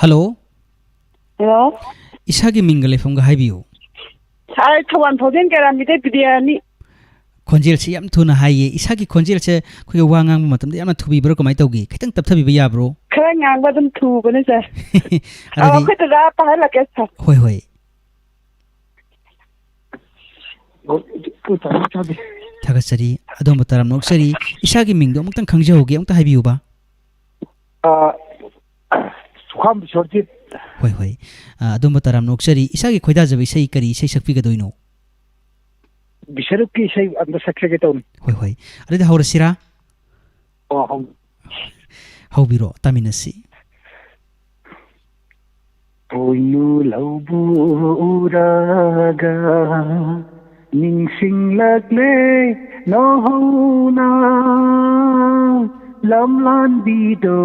[SPEAKER 1] Hello.
[SPEAKER 4] Hello.
[SPEAKER 1] Isagi mingale from Gahabiu.
[SPEAKER 4] Hi, Kawan Poden Garamide Bidiani.
[SPEAKER 1] Conjil si yam tuna haye isagi conjil se kuya wangang matam de yam tubi bro kamai tawgi kitang tapthabi ba bro
[SPEAKER 4] Krangang badam tu bane sa. Aw khata da pa hala ke sa.
[SPEAKER 1] Hoi hoi. Tagasari adom bataram noksari isagi mingdo amutang khangjahoge amta haibiu ba.
[SPEAKER 6] Sukham Shorjit.
[SPEAKER 1] Hoi hoi. Adom bataram noksari isagi khoida jabi sei kari sei sakpi ga doino.
[SPEAKER 6] Bisharuki sei anda sakse ke taun.
[SPEAKER 1] Hoi hoi. Ade haurasira.
[SPEAKER 6] Oh.
[SPEAKER 1] Haubiro taminasi.
[SPEAKER 6] Poinu laubu uraga ningsing lagle no hona lamlan bido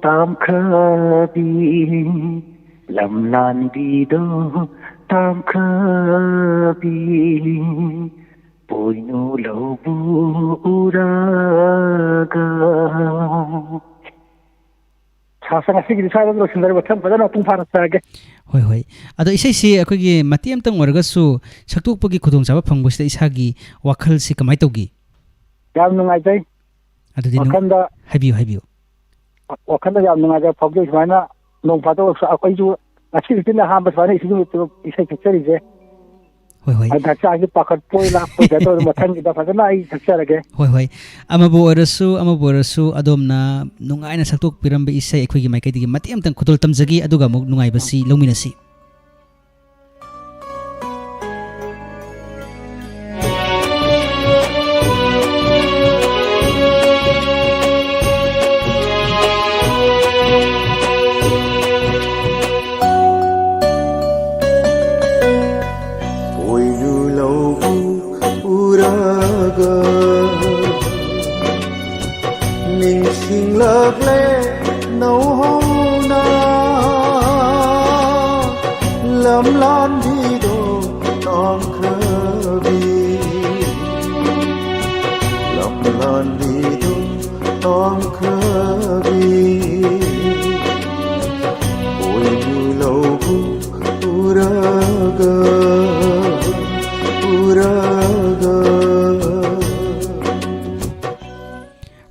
[SPEAKER 6] tam khabi lamlan bido tam khabi poinu laubu uraga Chasang asig di sa ro sindar batham padana tung phara sage
[SPEAKER 1] hoi hoi ado isai si akogi matiam tang wargasu saktukpagi khudong chaba phangbosi isagi wakhal si kamai togi
[SPEAKER 6] yam nungai jai
[SPEAKER 1] ado dinu
[SPEAKER 6] wakhanda
[SPEAKER 1] habiu
[SPEAKER 6] wakhanda yam nungai ja phobje smaina nong phato akoi ju asig tin ha ba smaina isai picture je
[SPEAKER 1] hoi hoi
[SPEAKER 6] ada chagi pakhat poi la poi da to mathang da phadana ai sakcharage
[SPEAKER 1] hoi hoi amabu orasu adomna nungaina saktuk pirambe isai ekhogi maikai digi matiam tang khudol tamjagi aduga muk nungai basi lominasi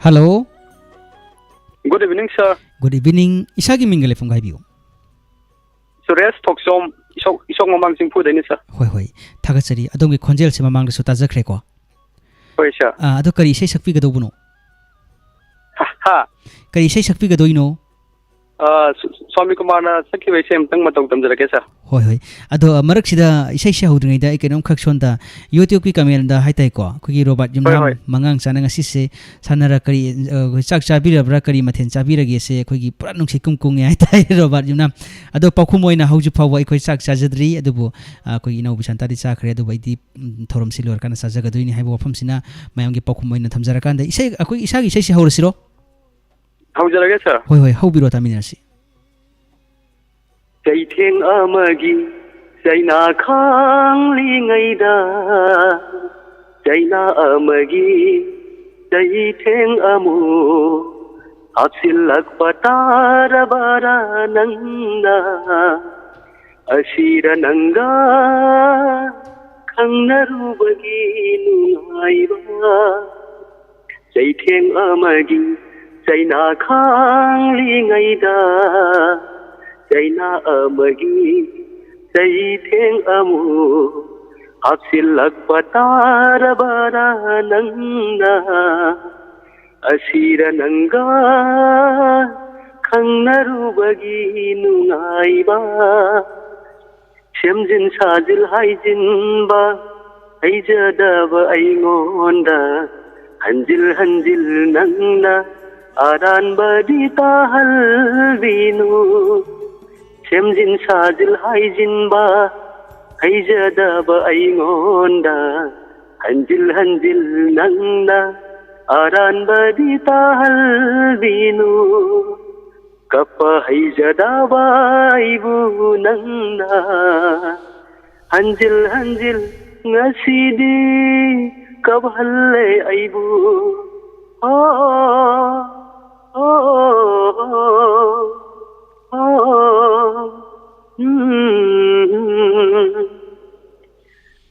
[SPEAKER 1] Hello.
[SPEAKER 8] Good evening, sir.
[SPEAKER 1] Good evening. Isagi mingale from Gaibiu.
[SPEAKER 8] Suresh Toksom, isok mamang sing food, sir.
[SPEAKER 1] Hoi hoi. Tagasari, adongi konjel si mamang su tajakre ko.
[SPEAKER 8] Hoi, sir.
[SPEAKER 1] Ado kari isai sakpi ga dobuno.
[SPEAKER 8] Ha.
[SPEAKER 1] Kari isai sakpi ga doino.
[SPEAKER 8] Swami Kumar sakhi vai sem tang matong tamjarake, sir.
[SPEAKER 1] Hoi hoi. Ado marak sida isai sha hudringai da ikenom khakson da YouTube ki kamel da haitai ko. Kugi robot jumna mangang sana ngasi se sanara kari chak chabira bra kari mathen chabira ge se kugi pura nungsi kumkung ya haitai robot jumna. Ado pakhu moina hauju phawa ikoi chak chajadri adubu kugi nau bisanta di chakre adu baidi thorom silor kana sajaga doini haibo wafam sina mayam ge pakhu moina thamjara kan da isai akoi isagi isai si haurasiro.
[SPEAKER 8] Haujarage, sir.
[SPEAKER 1] Hoi hoi haubiro taminasi.
[SPEAKER 8] Jai theng amagi jaina khang li ngai da jaina amagi jai theng amu apsilak patara bara nangna asira nanga khangnaru bagi nuaiba Jaitheng amagi Jaina khangli ngaida Jaina amagi Jaitheng amu Hapsilak patarabara nangna Asira nanga Khangnarubagi nungaiba Semjin sajil haijinba Haijadaba aingonda Hanjil hanjil nangna Aran badi tahalvinu Semjin sajil haijinba Haijadaba aingonda Hanjil hanjil nangna Aran badi tahalvinu Kappa haijadaba ibu nangna Hanjil hanjil ngasidi kabhalle aibu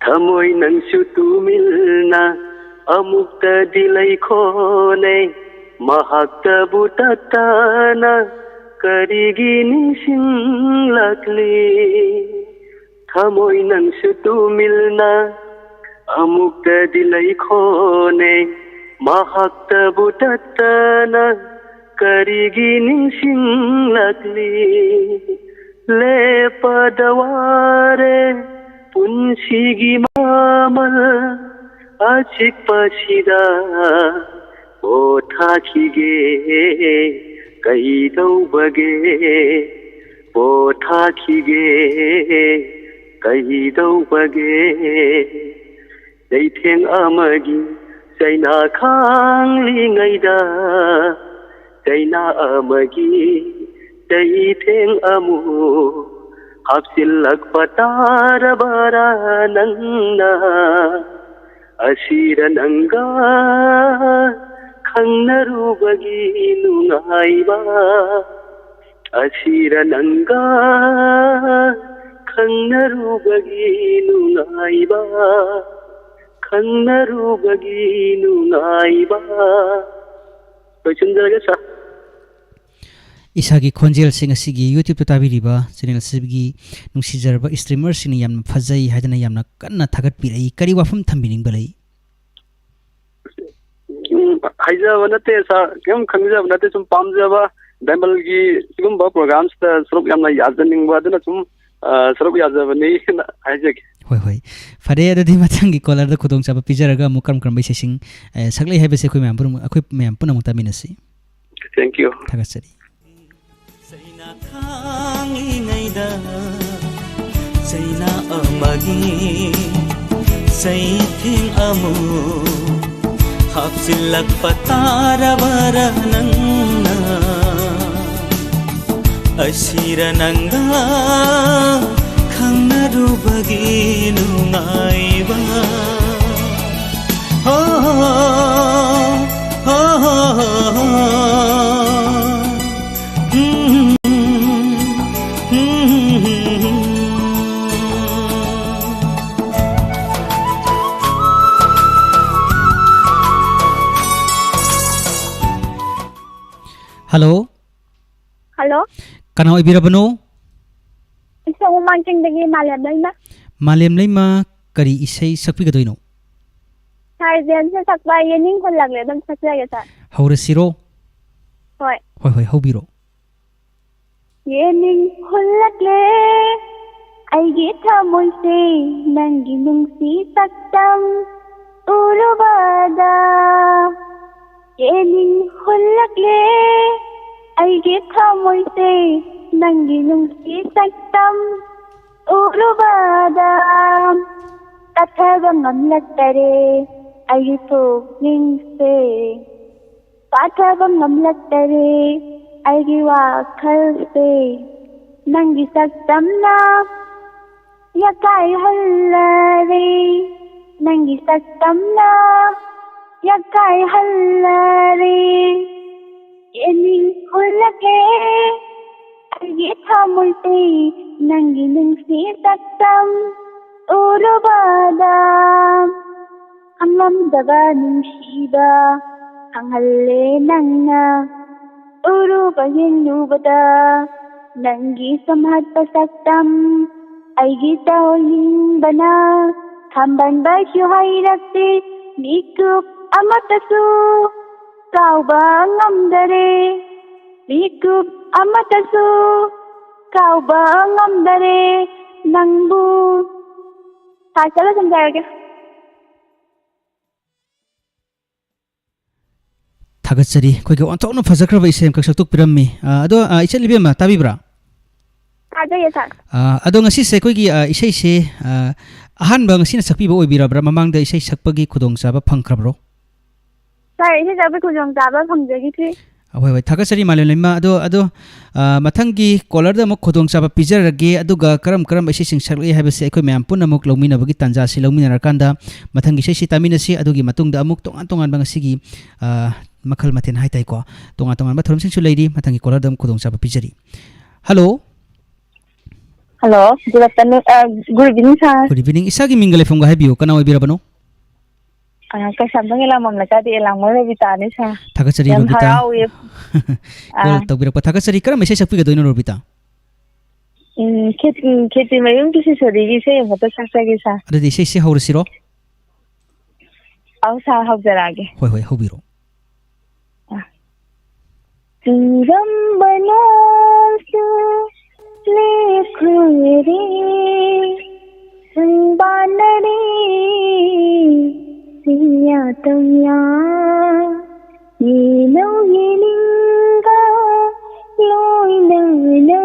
[SPEAKER 8] Thamoi nangsu tumilna amukta dilai khone mahakta butatana karigi nishinglakli Thamoi nangsu tumilna amukta dilai khone mahakta butatana karigi nishinglakli lepadaware punsigi mamal achik pasida pothakige kaidau bage pothakige kaidau bage Jaitheng amagi Jaina khangli ngaida Jaina amagi Jaitheng amu Hapsilak patarabara nangna Asira nanga Khangnarubagi nungaiba Asira nanga Khangnarubagi nungaiba Khangnarubagi nungaiba Loisinjaraga sa
[SPEAKER 1] Isagi khonjel sing asigi YouTube to tabiriba channel asigi nungsijarba streamer sing yamna phajai haidana yamna kanna thagat pirai kari wafam thambining balai
[SPEAKER 8] haijaba nate sa kem khangjaba nate sum pamjaba diamond gi sigumba programs ta srop yamna yajaningba aduna sum srop yajaba nei haijak
[SPEAKER 1] hoi hoi fare adadi mathangi caller da khudong chaba pijaraga mukam kram bai sesing saglai haibase khoi mem puna mutaminasi
[SPEAKER 8] thank you
[SPEAKER 1] thagasari
[SPEAKER 9] Jaina khangi ngaida Jaina amagi Jaitheng amu Hapsilak patarabara nangna Asira nanga Khangnarubagi nungaiba
[SPEAKER 1] Hello
[SPEAKER 3] Hello
[SPEAKER 1] kana oibirabano
[SPEAKER 3] Isang umangking Malem Leima
[SPEAKER 1] Malem Leima kari isai sakpi gadoino
[SPEAKER 3] Sai zen sa sakba yening ko lagle dam sakya sa
[SPEAKER 1] haurasiro
[SPEAKER 3] Hoi
[SPEAKER 1] hoi haubiro
[SPEAKER 3] yening ko lagle aigi thamoy se nangi nungsi saktam urubada yening ko lagle aigi thamoy se nangi nungsi saktam urubada kathaga ngamlaktare aigi thokningse kathaga ngamlaktare aigi wakhalse nangi saktamna yakai hallare nangi saktamna yakai hallare yening khulake aigi thamoyte nangi nungsi saktam urubada amlamdaba nungsiba ꯈꯪꯍꯜꯂꯦ ꯅꯪꯅ ꯎꯔꯨꯕ ꯌꯦꯡꯂꯨꯕꯗ ꯅꯪꯒꯤ ꯁꯝꯍꯠꯄ ꯁꯛꯇꯝ ꯑꯩꯒꯤ ꯇꯧꯅꯤꯡꯕꯅ ꯈꯝꯕꯟꯕꯁꯨ ꯍꯩꯔꯛꯇꯦ ꯃꯤꯀꯨꯞ ꯑꯃꯠꯇꯁꯨ ꯀꯥꯎꯕ ꯉꯝꯗꯔꯦ ꯃꯤꯀꯨꯞ ꯑꯃꯠꯇꯁꯨ ꯀꯥꯎꯕ ꯉꯝꯗꯔꯦ ꯅꯪꯕꯨ ꯆꯠꯂ ꯁꯝꯖꯔꯒꯦ
[SPEAKER 1] ꯊꯥꯒꯠꯆꯔꯤ ꯑꯩꯈꯣꯏꯒꯤ ꯑꯣꯟꯊꯣꯛꯅ ꯐꯖꯈ꯭ꯔꯕ ꯏꯁꯩ ꯑꯃꯈꯛ ꯁꯛꯇꯣꯛꯄꯤꯔꯝꯃꯤ ꯑꯗꯣ ꯏꯆꯟ ꯏꯕꯦꯝꯃ ꯇꯥꯕꯤꯕ꯭ꯔꯥ
[SPEAKER 3] ꯇꯥꯖꯩꯌꯦ ꯁꯥꯔ
[SPEAKER 1] ꯑꯗꯣ ꯉꯁꯤꯁꯦ ꯑꯩꯈꯣꯏꯒꯤ ꯏꯁꯩꯁꯦ ꯑꯍꯥꯟꯕ ꯉꯁꯤꯅ ꯁꯛꯄꯤꯕ ꯑꯣꯏꯕꯤꯔꯕ꯭ꯔꯥ ꯃꯃꯥꯡꯗ ꯏꯁꯩ ꯁꯛꯄꯒꯤ ꯈꯨꯗꯣꯡꯆꯥꯕ ꯐꯪꯈ꯭ꯔꯕ꯭ꯔꯣ
[SPEAKER 3] ꯁꯥꯔ ꯏꯁꯩ ꯁꯛꯄꯒꯤ ꯈꯨꯗꯣꯡꯆꯥꯕ ꯐꯪꯖꯈꯤꯗ꯭ꯔꯤ
[SPEAKER 1] ꯍꯣꯏ ꯍꯣꯏ ꯊꯥꯒꯠꯆꯔꯤ ꯃꯥꯂꯦꯝ ꯂꯩꯃ ꯑꯗꯣ ꯃꯊꯪꯒꯤ ꯀꯣꯂꯔꯗ ꯑꯃꯨꯛ ꯈꯨꯗꯣꯡꯆꯥꯕ ꯄꯤꯖꯔꯒꯦ ꯑꯗꯨꯒ ꯀꯔꯝꯕ ꯏꯁꯩꯁꯤꯡ ꯁꯛꯂꯛꯏ ꯍꯥꯏꯕꯁꯤ ꯑꯩꯈꯣꯏ ꯃꯌꯥꯝ ꯄꯨꯟꯅ ꯑꯃꯨꯛ ꯂꯧꯃꯤꯟꯅꯕꯒꯤ ꯇꯥꯟꯖꯥꯁꯤ ꯂꯧꯃꯤꯟꯅꯔꯀꯥꯟꯗ ꯃꯊꯪꯒꯤ ꯏꯁꯩꯁꯤ ꯇꯥꯃꯤꯟꯅꯁꯤ ꯑꯗꯨꯒꯤ ꯃꯇꯨꯡꯗ ꯑꯃꯨꯛ ꯇꯣꯉꯥꯟ ꯇꯣꯉꯥꯟꯕ ꯉꯁꯤꯒꯤ ꯃꯈꯜ ꯃꯊꯦꯜ ꯍꯥꯏꯇꯥꯏꯀꯣ ꯇꯣꯉꯥꯟ ꯇꯣꯉꯥꯟꯕ ꯊꯧꯔꯝꯁꯤꯡꯁꯨ ꯂꯩꯔꯤ ꯃꯊꯪꯒꯤ ꯀꯣꯂꯔꯗ ꯑꯃꯨꯛ ꯈꯨꯗꯣꯡꯆꯥꯕ ꯄꯤꯖꯔꯤ hello
[SPEAKER 3] hello good evening sir
[SPEAKER 1] good evening ꯏꯁꯥꯒꯤ ꯃꯤꯡꯒ ꯂꯩꯐꯝꯒ ꯍꯥꯏꯕꯤꯌꯨ ꯀꯅꯥ ꯑꯣꯏꯕꯤꯔꯕꯅꯣ
[SPEAKER 3] ꯀꯩꯁꯥꯝꯊꯣꯡ ꯌꯦꯂꯥꯝꯕꯝ ꯂꯩꯀꯥꯏꯗ ꯑꯦꯂꯥꯡꯃ ꯔꯣꯕꯤꯇꯥꯅꯤ ꯁꯥꯔ
[SPEAKER 1] ꯊꯥꯒꯠꯆꯔꯤ
[SPEAKER 3] ꯌꯥꯝ
[SPEAKER 1] ꯔꯣꯕꯤꯇꯥ
[SPEAKER 3] ꯍꯔꯥꯎꯋꯦ
[SPEAKER 1] ꯀꯣꯜ ꯇꯧꯕꯤꯔꯛꯄ ꯊꯥꯒꯠꯆꯔꯤ ꯀꯔꯝꯕ ꯏꯁꯩ ꯁꯛꯄꯤꯒꯗꯣꯏꯅꯣ ꯔꯣꯕꯤꯇꯥ
[SPEAKER 3] ꯈꯦꯇꯤ ꯃꯌꯨꯝꯒꯤ ꯁꯤꯁꯣꯗꯤꯒꯤ ꯏꯁꯩ ꯑꯃꯈꯛꯇ ꯁꯛꯆꯒꯦ ꯁꯥꯔ
[SPEAKER 1] ꯑꯗꯨꯗꯤ ꯏꯁꯩꯁꯦ ꯍꯧꯔꯁꯤꯔꯣ
[SPEAKER 3] ꯑꯧ ꯁꯥꯔ ꯍꯧꯖꯔꯛꯑꯒꯦ
[SPEAKER 1] ꯍꯣꯏ ꯍꯣꯏ ꯍꯧꯕꯤꯔꯣ
[SPEAKER 3] ꯆꯨꯔꯝꯕ ꯅꯣꯡꯁꯨ ꯂꯦꯞꯈ꯭ꯔꯦ ꯁꯪꯕꯥꯟꯅꯔꯦ ꯆꯤꯡꯌꯥ ꯇꯝꯌꯥ ꯌꯦꯅꯧ ꯌꯦꯅꯤꯡꯒ ꯂꯣꯏꯅꯅ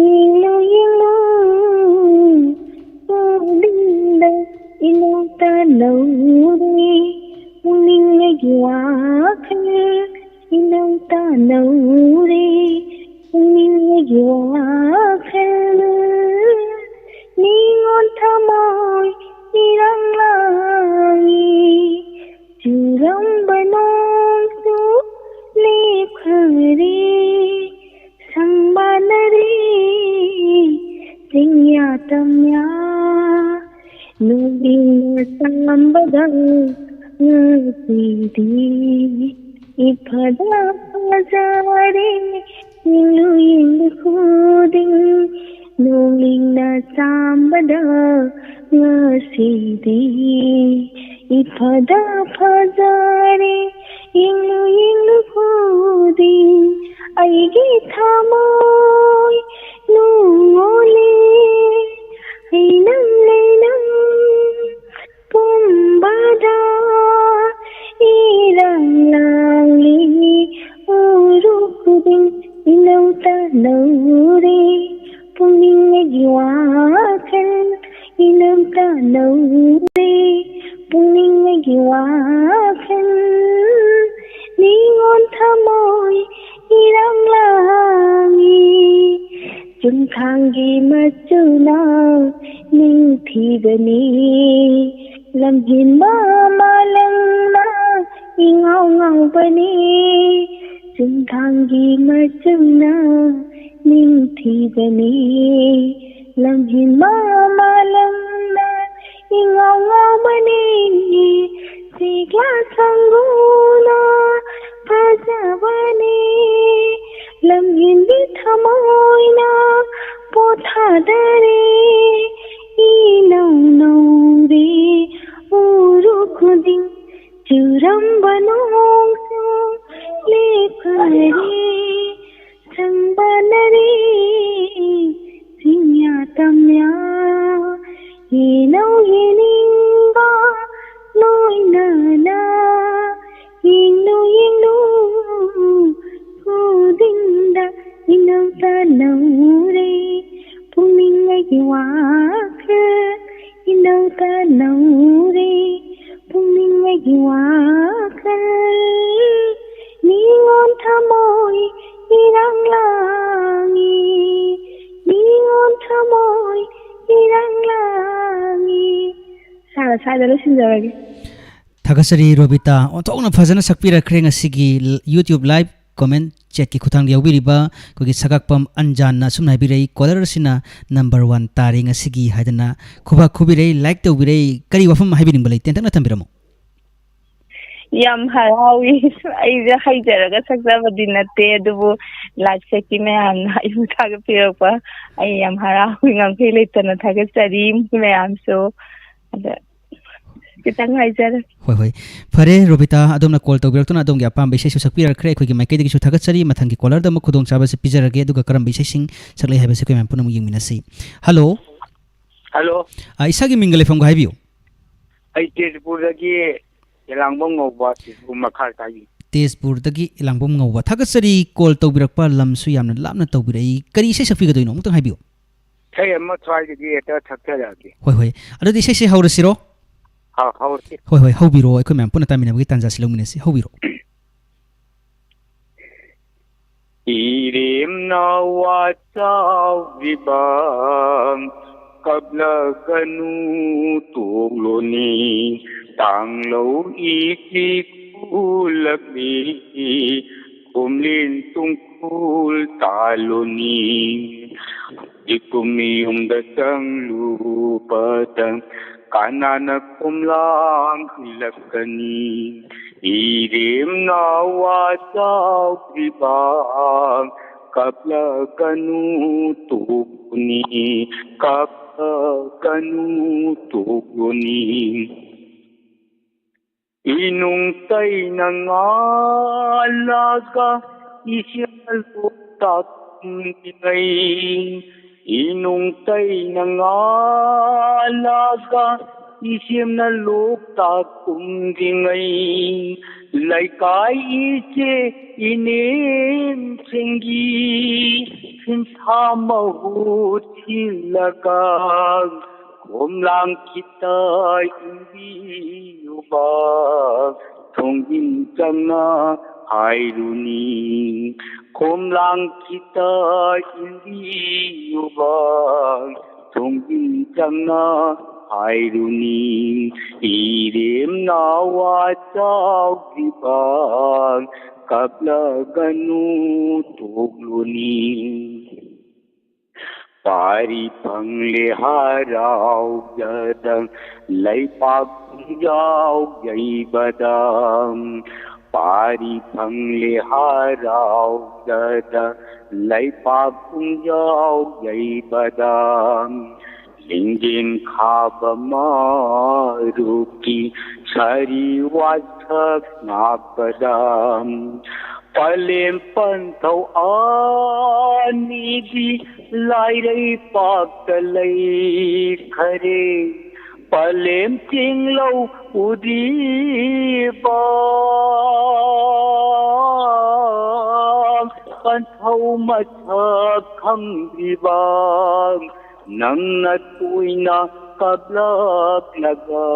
[SPEAKER 3] ꯌꯦꯡꯂꯨ ꯌꯦꯡꯂꯨ ꯄꯨꯛꯅꯤꯡꯗ ꯏꯅꯧ ꯇꯅꯧꯔꯦ ꯄꯨꯛꯅꯤꯡꯒꯤ ꯋꯥꯈꯜ ꯏꯅꯧ ꯇꯅꯧꯔꯦ ꯄꯨꯛꯅꯤꯡꯒꯤ ꯋꯥꯈꯜ ꯅꯤꯉꯣꯜ ꯊꯃꯣꯏ ꯏꯔꯪ ꯂꯥꯡꯉꯤ ꯆꯨꯔꯝꯕ ꯅꯣꯡꯁꯨ ꯂꯦꯞꯈ꯭ꯔꯦ ꯁꯪꯕꯥꯟꯅꯔꯦ ꯆꯤꯡꯌꯥ ꯇꯝꯌꯥ ꯅꯨꯡꯗꯤꯡꯅ ꯆꯥꯝꯕꯗ ꯉꯁꯤꯗꯤ ꯏꯐꯗ ꯐꯖꯔꯦ ꯌꯦꯡꯂꯨ ꯌꯦꯡꯂꯨ ꯈꯨꯗꯤꯡ ꯅꯣꯡꯂꯤꯡꯅ ꯆꯥꯝꯕꯗ ꯉꯁꯤꯗꯤ ꯏꯐꯗ ꯐꯖꯔꯦ ꯌꯦꯡꯂꯨ ꯌꯦꯡꯂꯨ ꯈꯨꯗꯤꯡ ꯑꯩꯒꯤ ꯊꯃꯣꯏ ꯅꯨꯡꯉꯣꯜꯂꯦ ꯍꯩꯅꯪ ꯂꯩꯅꯪ ꯄꯨꯝꯕꯗ irang langi uru kuding inau tanauri pungning giwakan inau tanauri pungning giwakan ningon thamoy irang langi jumkhangi machuna ning thibani lamjin ma malangna ingau ngau bani jumthangi machuna ning thibani lamjin ma malangna ingau ngau bani sigla sanguna phajabani lamjin bi thamoina pothadare inau nau re uru khuding churamba nongsu lekhare sambanare sinya tamya inau yeninga loinana inu inu kudinda inau tanaure puningai waka inau tanaure puningai waka ningon thamoy irang langi ningon thamoy irang langi sara sada losinjarage
[SPEAKER 1] ꯊꯥꯒꯠꯆꯔꯤ ꯔꯣꯕꯤꯇꯥ ꯑꯣꯟꯊꯣꯛꯅ ꯐꯖꯅ ꯁꯛꯄꯤꯔꯛꯈ꯭ꯔꯦ ꯉꯁꯤꯒꯤ YouTube live comment ꯆꯦꯠꯀꯤ ꯈꯨꯠꯊꯥꯡꯗ ꯌꯥꯎꯕꯤꯔꯤꯕ ꯑꯩꯈꯣꯏꯒꯤ ꯁꯒꯥꯛꯄꯝ ꯑꯟꯖꯥꯟꯅ ꯑꯁꯨꯝꯅ ꯍꯥꯏꯕꯤꯔꯛꯏ colour ꯑꯁꯤꯅ number 1 ꯇꯥꯔꯦ ꯉꯁꯤꯒꯤ ꯍꯥꯏꯗꯅ ꯈꯨꯕꯥꯛ ꯈꯨꯕꯤꯔꯛꯏ ꯂꯥꯏꯛ ꯇꯧꯕꯤꯔꯛꯏ ꯀꯔꯤ ꯋꯥꯐꯝ ꯍꯥꯏꯕꯤꯅꯤꯡꯕ ꯂꯩ ꯇꯦꯟꯇꯛꯅ ꯊꯝꯕꯤꯔꯝꯃꯨ
[SPEAKER 2] yam harawi ai haijaraga sakjabadi natte adubu live seki mayam na ibu thaga pirapa ai yam harawi ngamthi letana thaga sari mayam so ada kitang haijara
[SPEAKER 1] hoi hoi fare robita adom na call tawbirak tuna adom gi apam bisai su sakpira khre khoi gi maike digi su thaga sari mathang gi caller da ma khudong chaba se pijarage aduga karam bisai sing saklai haiba se koi mam punam yingminasi hello
[SPEAKER 10] hello
[SPEAKER 1] isa gi mingle fam ga haibiu
[SPEAKER 10] ai tezpurdagi elangbom ngobwa makhar tai
[SPEAKER 1] tezpurdagi elangbom ngobwa thaga sari call tawbirak pa lam su yamna lapna tawbirai kari se sakpi ga doino mutang haibiu
[SPEAKER 10] thai amma twai gi eta thakta jagi
[SPEAKER 1] hoi hoi adudi se haurasiro
[SPEAKER 10] ha hauti
[SPEAKER 1] hoi hoi haubiro ai mam puna tamina gi tanja silongminasi haubiro
[SPEAKER 10] irim nawa taw vibam kabla kanu tugloni tanglo iki kulakni kumlin tungkul taloni ikumiyum datang lupatang kanana kumlang hilakani irim nawa taw vibam kapla kanu tuguni kapla kanu tuguni inung tay nangalaga isyal tatingay inung tay nangalaga isyam na lokta kumdingay laikai iche inem sengi sinsa mahut hilakag kumlang kita hindi yuba tongin jangna hairuni kumlang kita hindi yuba tongin jangna hairuni irim nawa taw vibang kapla ganu tugluni pari pangle harau jadang laipak jau jai badam pari pangle harau jadang laipak jau jai badam Lingjin khaba maruki chari wathak napadam palem pantau anidi lairai pakalai khare palem tinglau udiba pantau mathak khamdiba nangna tuina kablak laga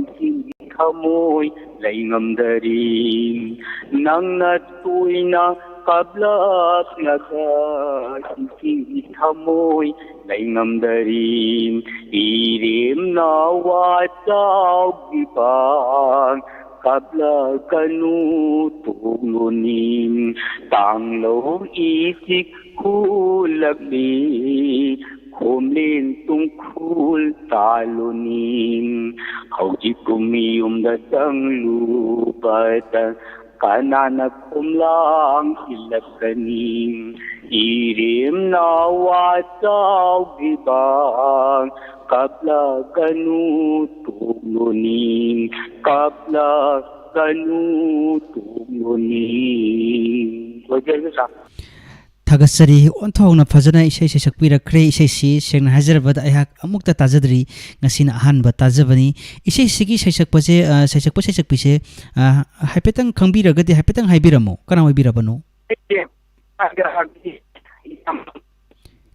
[SPEAKER 10] isin khamoy laingamdari nangna tuina kablak laga isin khamoy laingamdari irim nawa taw gibang kabla kanu tuglunin tanglo isik kulagni kumlin tungkul talunin hauji kumiyum datang lupatan kanana kumlang hilakanin irim nawa taw gibang kapla kanu tuglunin kapla kanu tuglunin wajar sa
[SPEAKER 1] Thagasari onthongna phajana isai se sakpira khre isai si sengna hajarabada ayak amukta tajadri ngasina ahanba tajabani isai sigi saisakpaje saisakpise haipetang khangbiragadi haipetang haibiramo kana haibirabano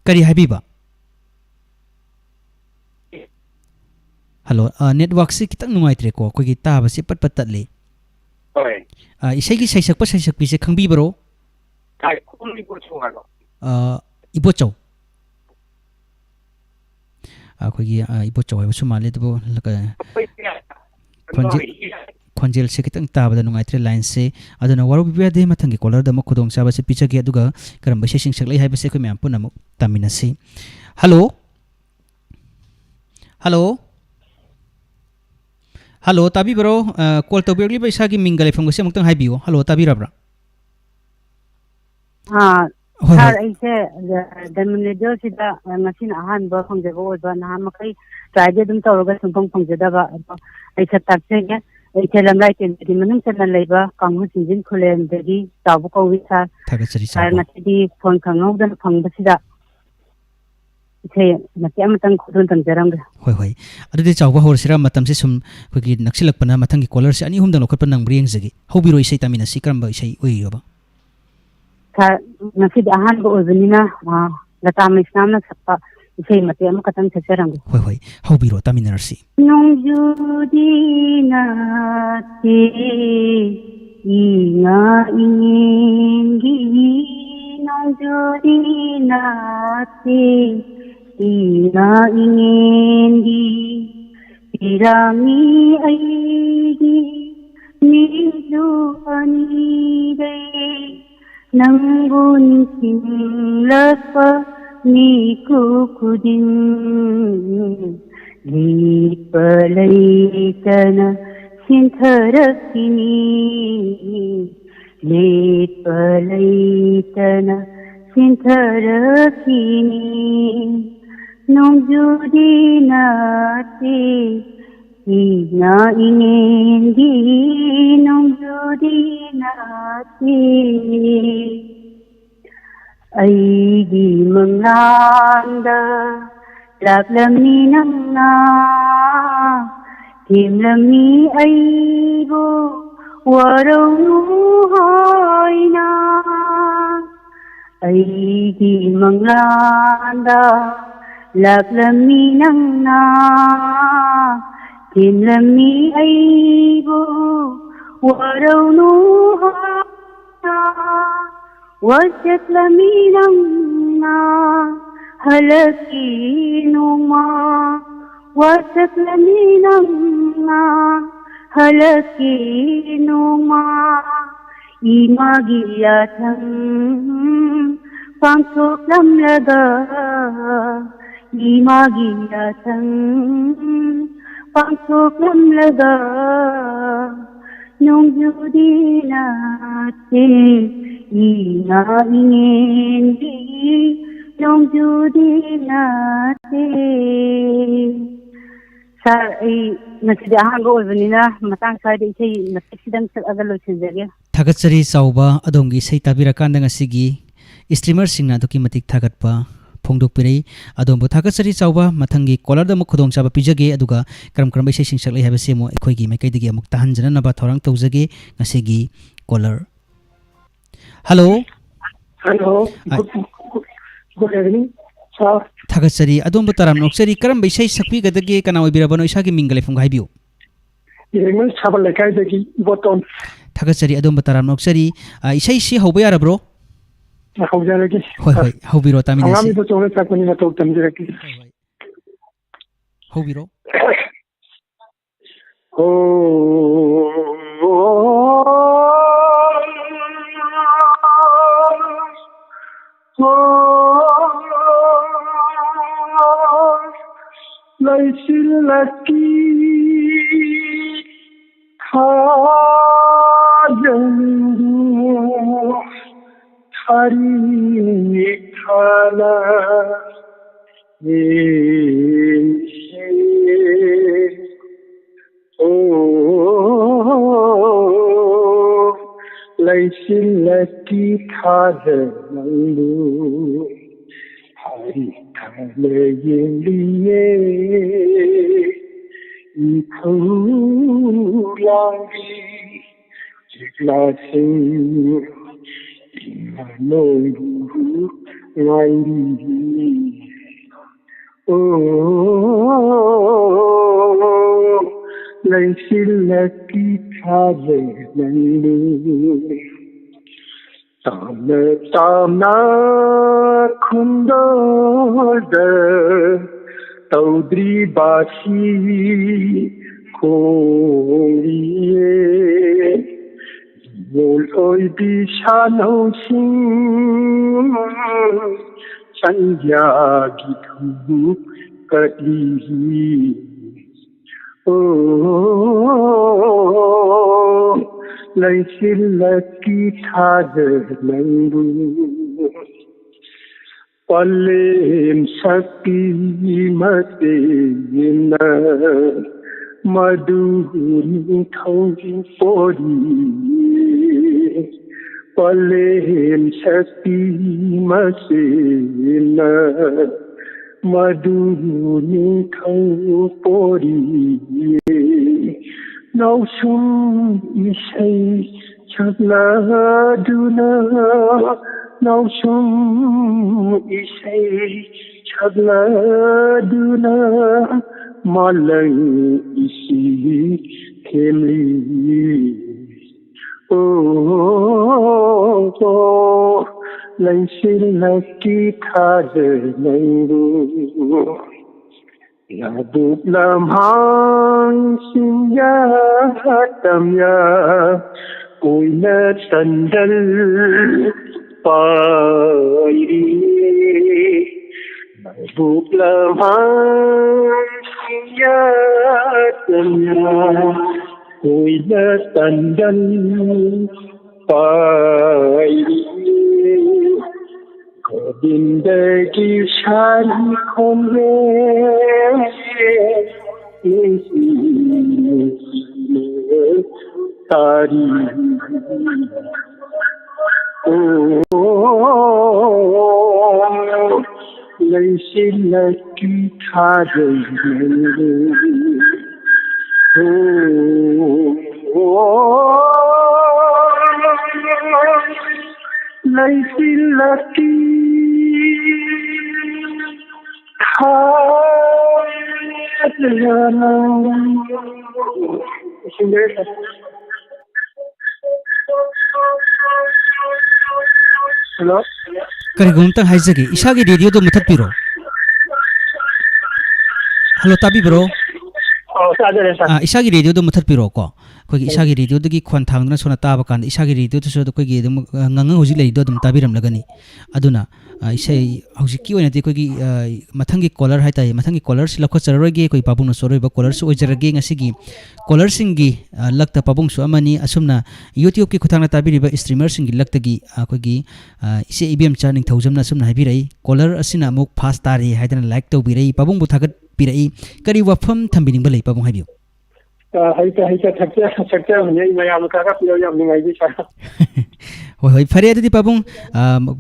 [SPEAKER 1] kari haibiba hello network se kitang nungaitre ko kogi taba se pat tatle
[SPEAKER 10] oi
[SPEAKER 1] isai gi saisakpise khangbibaro
[SPEAKER 10] kai kumni ko chungalo
[SPEAKER 1] ibochau akogi ibochau hai sumale to khonjel se kitang tabada nungaitre line se aduna waru bibya de mathangi caller da makhodong chaba se pichage aduga karam base sing saklai hai base ko myam punam taminasi hello hello Hello, tabi bro. Call to berli ba isa gi mingle from gasi amutang haibiyo. Hello, tabi rabra. Hoi
[SPEAKER 4] Sir,
[SPEAKER 1] hoi.
[SPEAKER 4] aise demonstrator sida machine ahan ba phangjaba oiba na makai try dum tawraga sumpang phangjadaba aisa takse aise lamrai ten di manung chanan leiba kanghu sinjin khulen degi tabu kawi sa
[SPEAKER 1] Thagat sari
[SPEAKER 4] sar
[SPEAKER 1] chawba.
[SPEAKER 4] ngati phone khangau dan phangba sida ise mati amatang khudun tamjaram
[SPEAKER 1] Hoi hoi. Adudi chawba hor sira matam se sum khoi naksilak pana matang gi caller se ani hum dang lokhat panang brieng jagi. Hobiro isai tamina si karamba isai oi yoba.
[SPEAKER 4] sar ngasi ahan ba oibanina lata misnamna sappa ise mati amakatan chacharam
[SPEAKER 1] Hoi hoi. Hobiro tamina narsi.
[SPEAKER 4] Nongjudina te inga ingi nongjudina te inga ingi pirangi aigi nidu anidai nangun singlapa niku kudin Lepalaitana sintharakini Lepalaitana sintharakini Nongjudinate ina ingendi Nongjudinate Aigi manglanda Laklamni nangna Timlamni aibu Warau haina Aigi manglanda Laklamni nangna Timlamni aibu Warau haina Wajatlamni nangna Halaki numa wasatlamni nangna halaki numa imagiyathang pangsoklam laga imagiyathang pangsoklam laga nongjudinate ina ingendi Nongjudinate Sir, nasi ahan go oibanina matang side isai nasi sidang aga loisinjage
[SPEAKER 1] Thagat sari chawba adongi sei tabira kanda ngasigi streamer singna doki matik thagat pa phongdok pirei adom bo thagat sari chawba mathangi caller da muk khodong chaba pijage aduga karam karam sei singsak lai haba semo ekhoi gi mai kai digi amuk tahan jana na ba thorang tawjage ngasigi caller Hello
[SPEAKER 11] Hello Good evening, sir.
[SPEAKER 1] Thagat sari adom bo taram noksari karam bai sei sakpi gadage kana oibira bano isa gi mingle phong haibiu
[SPEAKER 11] Irengman sabal lekai dagi boton.
[SPEAKER 1] Thagat sari adom bo taram noksari isai si hoba yara bro
[SPEAKER 11] Haujaragi.
[SPEAKER 1] Hoi hoi hobiro tamina
[SPEAKER 11] Angami
[SPEAKER 1] si
[SPEAKER 11] bo chone sakuni na tok tamjiraki.
[SPEAKER 1] Hobiro
[SPEAKER 11] Laisilaki khajandu thari khala Laisilaki khajandu Hari kale yeliye ikhulangi jiglasi inanongu ngairi Laisilaki khajandu Tamna khundada taudri basi kholiye mol oi bisano sing sangya gitu kadi ꯂꯩꯁꯤꯜꯂꯛꯀꯤ ꯊꯥꯗ ꯅꯪꯕꯨ ꯄꯂꯦꯝ ꯁꯛꯄꯤ ꯃꯇꯦꯡꯅ ꯃꯗꯨ ꯅꯤꯡꯊꯧ ꯄꯣꯔꯤ ꯄꯂꯦꯝ ꯁꯛꯄꯤ ꯃꯇꯦꯡꯅ ꯃꯗꯨ ꯅꯤꯡꯊꯧ ꯄꯣꯔꯤ ꯅꯥꯎꯁꯨꯝ 이세이 척라두나 나우숨 이세이 척라두나 말랑 이시 템리 오 랭실라키 타르네루 Yaduk lamhang sinya tamya Uina sandal pairi Yaduk lamhang sinya tamya Uina sandal pairi Zindagi shani khonre tari Laysilaki thadai Laysilaki Hello?
[SPEAKER 1] Karigumtang haizagi isagi radio do mutatpiro. Hello tabi bro.
[SPEAKER 11] Oh, sadare sa.
[SPEAKER 1] Isagi radio do mutatpiro ko. Kogi isagi radio do gi khon thangna sona taba kan isagi radio to so do kogi dum ngang hoji lei do dum tabiram lagani. Aduna isai hoji ki oina ti kogi mathangi caller hai tai mathangi caller si lakho charorogi koi pabung no soroi ba caller su ojaragi ngasigi caller singi lakta pabung su amani asumna YouTube ki khuthangna tabiri ba streamer singi lakta gi kogi ise IBM charning thousand na asumna habirai caller asina muk fast tari haidana like to birai pabung bu thagat pirai kari wafam thambini ba lei pabung habiu
[SPEAKER 11] haita thakya mane mayam ka piyo yam ningai bi sa
[SPEAKER 1] hoi fare adi pabung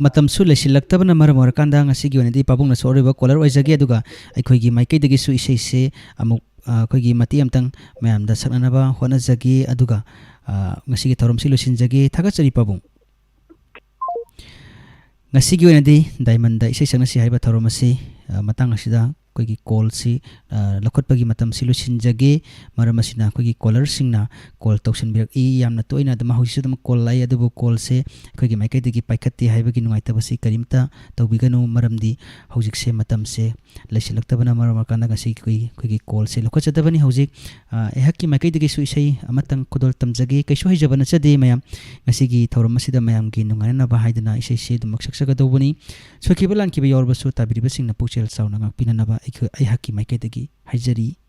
[SPEAKER 1] matam su lesilaktabana maram orakanda ngasigi onadi pabung na soreba caller oijagi aduga aikhoi gi maikai dagi su isei se amuk khoi gi mati amtang mayam da saknana ba hona jagi aduga ngasigi thorom si lusinjagi thagachari pabung ngasigi onadi diamond da isei saknasi haiba thorom asi matang asida kogi call si lakhotpagi matam si lusinjage maram asina kogi caller singna call tausan birak I yamna toina dama hoisi dama call lai adubu call se kogi maikai digi paikatti haibagi nungaita basi karimta tawbiganu maramdi hojik se matam se laisilaktabana maram kana gasi kogi call se lokhachadabani hojik ehakki maikai digi su isai amatang kodol tamjage kaisu haijabana chade mayam ngasigi thoram asida mayam gi nungana ba haidana isai se dumak saksaga dawbani sokibalan kiba yorbasu tabiriba singna puchel sauna ngakpina naba ai haki mai kai dagi haijari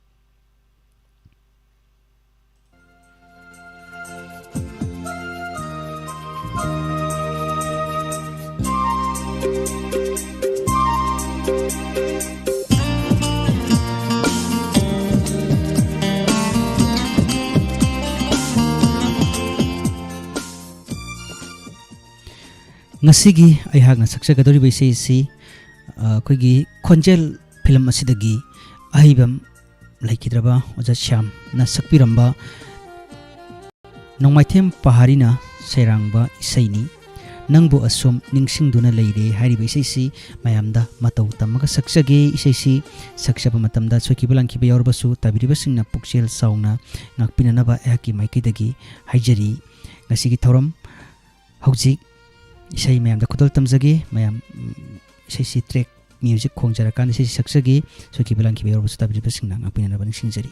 [SPEAKER 1] ngasigi ai hak na saksa gadori baisi si kogi khonjel film asidagi ahibam laikidraba oja syam na sakpiramba nongmaithem paharina sairangba isaini nangbu asum ningsingduna leire hariba isaisi mayamda matau tamaga saksage isaisi saksaba matamda sokibulan kiba yorbasu tabiriba singna pukchel sauna ngakpinanaba ehaki maikidagi haijari ngasigi thoram hauji isai mayamda kudol tamjage mayam isaisi track music khongjara kan isi saksagi sokibulan kiba yorbasu tabiriba singna ngakpinanaba ningsingjari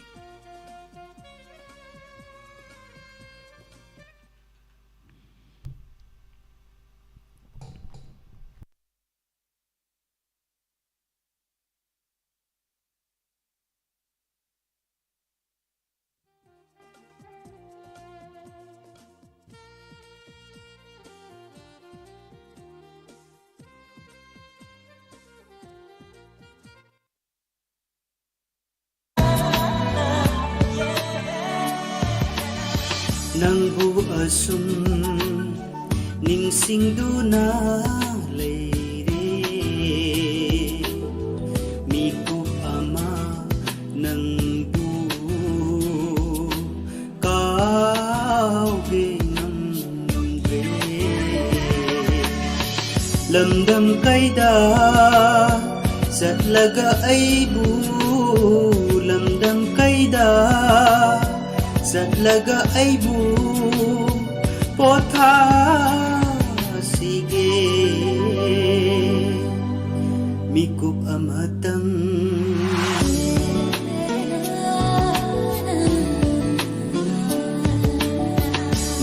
[SPEAKER 9] Nangbu asum ningsingduna leire mikup ama nangbu kauge namre lamdam kaida zatlaga aibu lamdam kaida zatlaga aibu potha sige mikup amatang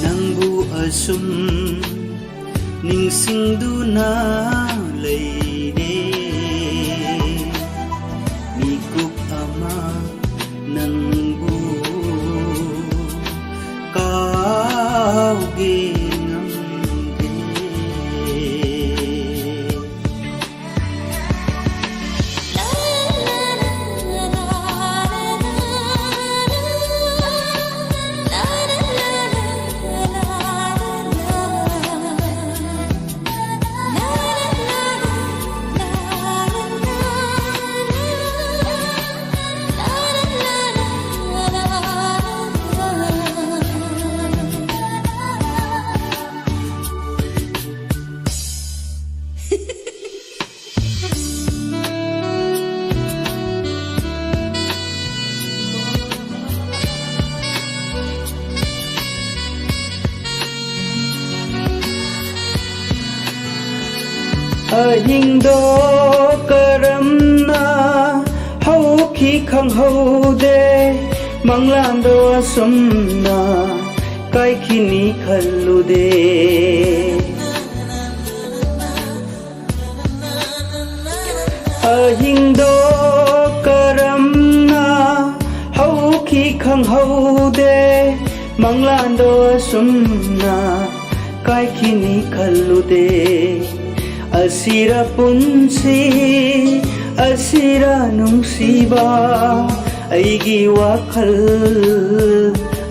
[SPEAKER 9] nangbu asum ningsingduna leide mikup ama nangbu kauge Ahingdo karamna hauki khang haude manglando asumna kai khini khallude Ahingdo karamna hauki khang haude manglando asumna kai khini khallude Asira punsi asira nungsiba aigi wakhal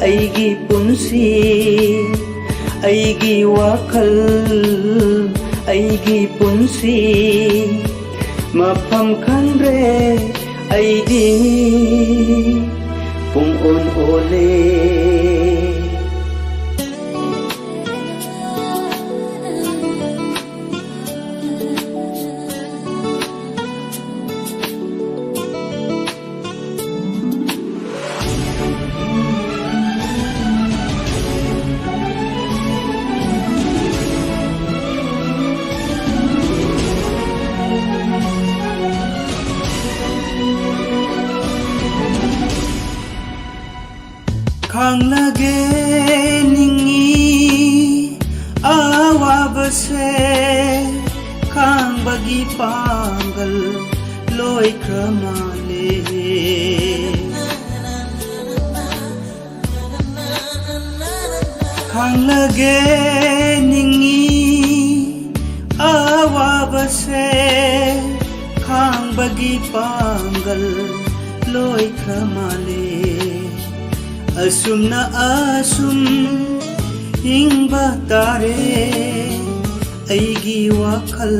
[SPEAKER 9] aigi punsi aigi wakhal aigi punsi mafam khanre aigi pung on ole khang lage ningi awabase khang bagi pangal loi kramale khang lage ningi awabase khang bagi pangal loi kramale Asum na asum hingba tare aigi wakhal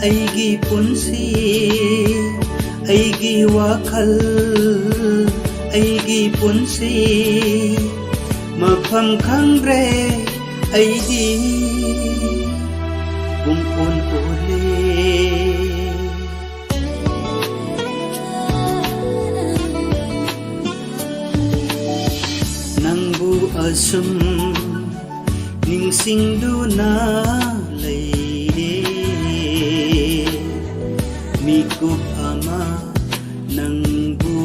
[SPEAKER 9] aigi punsi aigi wakhal aigi punsi mafam khangre aigi pungpun ole asum ningsingduna leide mikup ama nangbu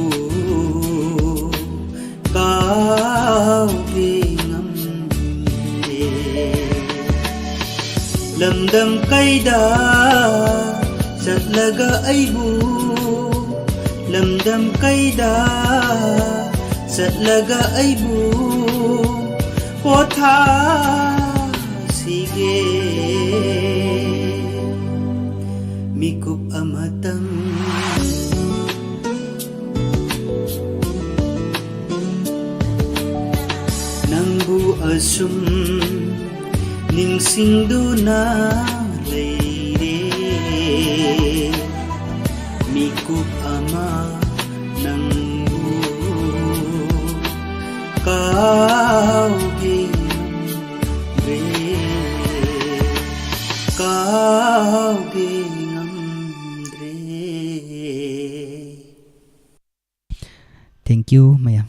[SPEAKER 9] kauge ngamre lamdam kaida zatlaga aibu lamdam kaida zatlaga aibu potha sige mikup amatang sum ning sing du na leire mikup ama nang kau re kau
[SPEAKER 1] Thank you, mayam.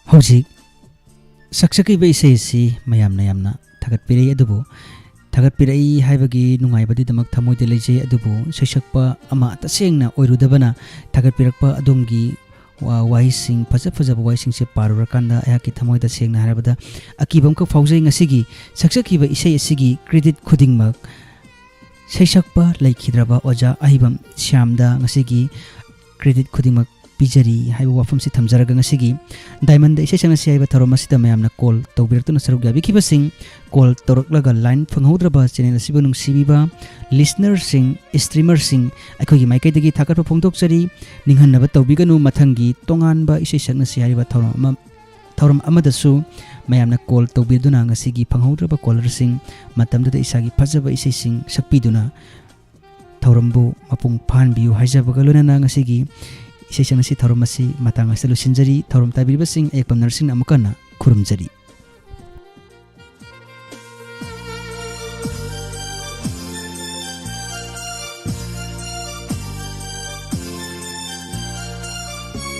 [SPEAKER 1] Hojik saksaki ba isai si mayam na yamna thagat pirei adubu thagat pirei haibagi nungai badi damak thamoi de leje adubu saisakpa ama tasengna oirudabana thagat pirakpa adomgi waising phaja phaja waising se parurakanda ayaki thamoi da sengna harabada akibam ka faujai ngasigi saksaki ba isai asigi credit khudingmak saisakpa laikhidraba oja ahibam shyamda ngasigi credit khudingmak Pijari hai wafam si thamjaraga ngasigi diamond isai changasi hai batharom asida mayamna call tawbiratuna saruk gabi kibasing call toroklaga line phanghodraba channel asibu nungsibiba listener sing streamer sing akhogi maikai dagi thakat phongtok chari ninghanaba tawbiganu mathangi tonganba isai changasi hai batharom amadasu mayamna call tawbiduna ngasigi phanghodraba caller sing matamda isagi phajaba isai sing sakpiduna thaurambu mapung phanbiu haijabaga lunana ngasigi isai changasi tharom asi matang aselu sinjari tharom tabiribasing ekpam nursing amukana khurumjari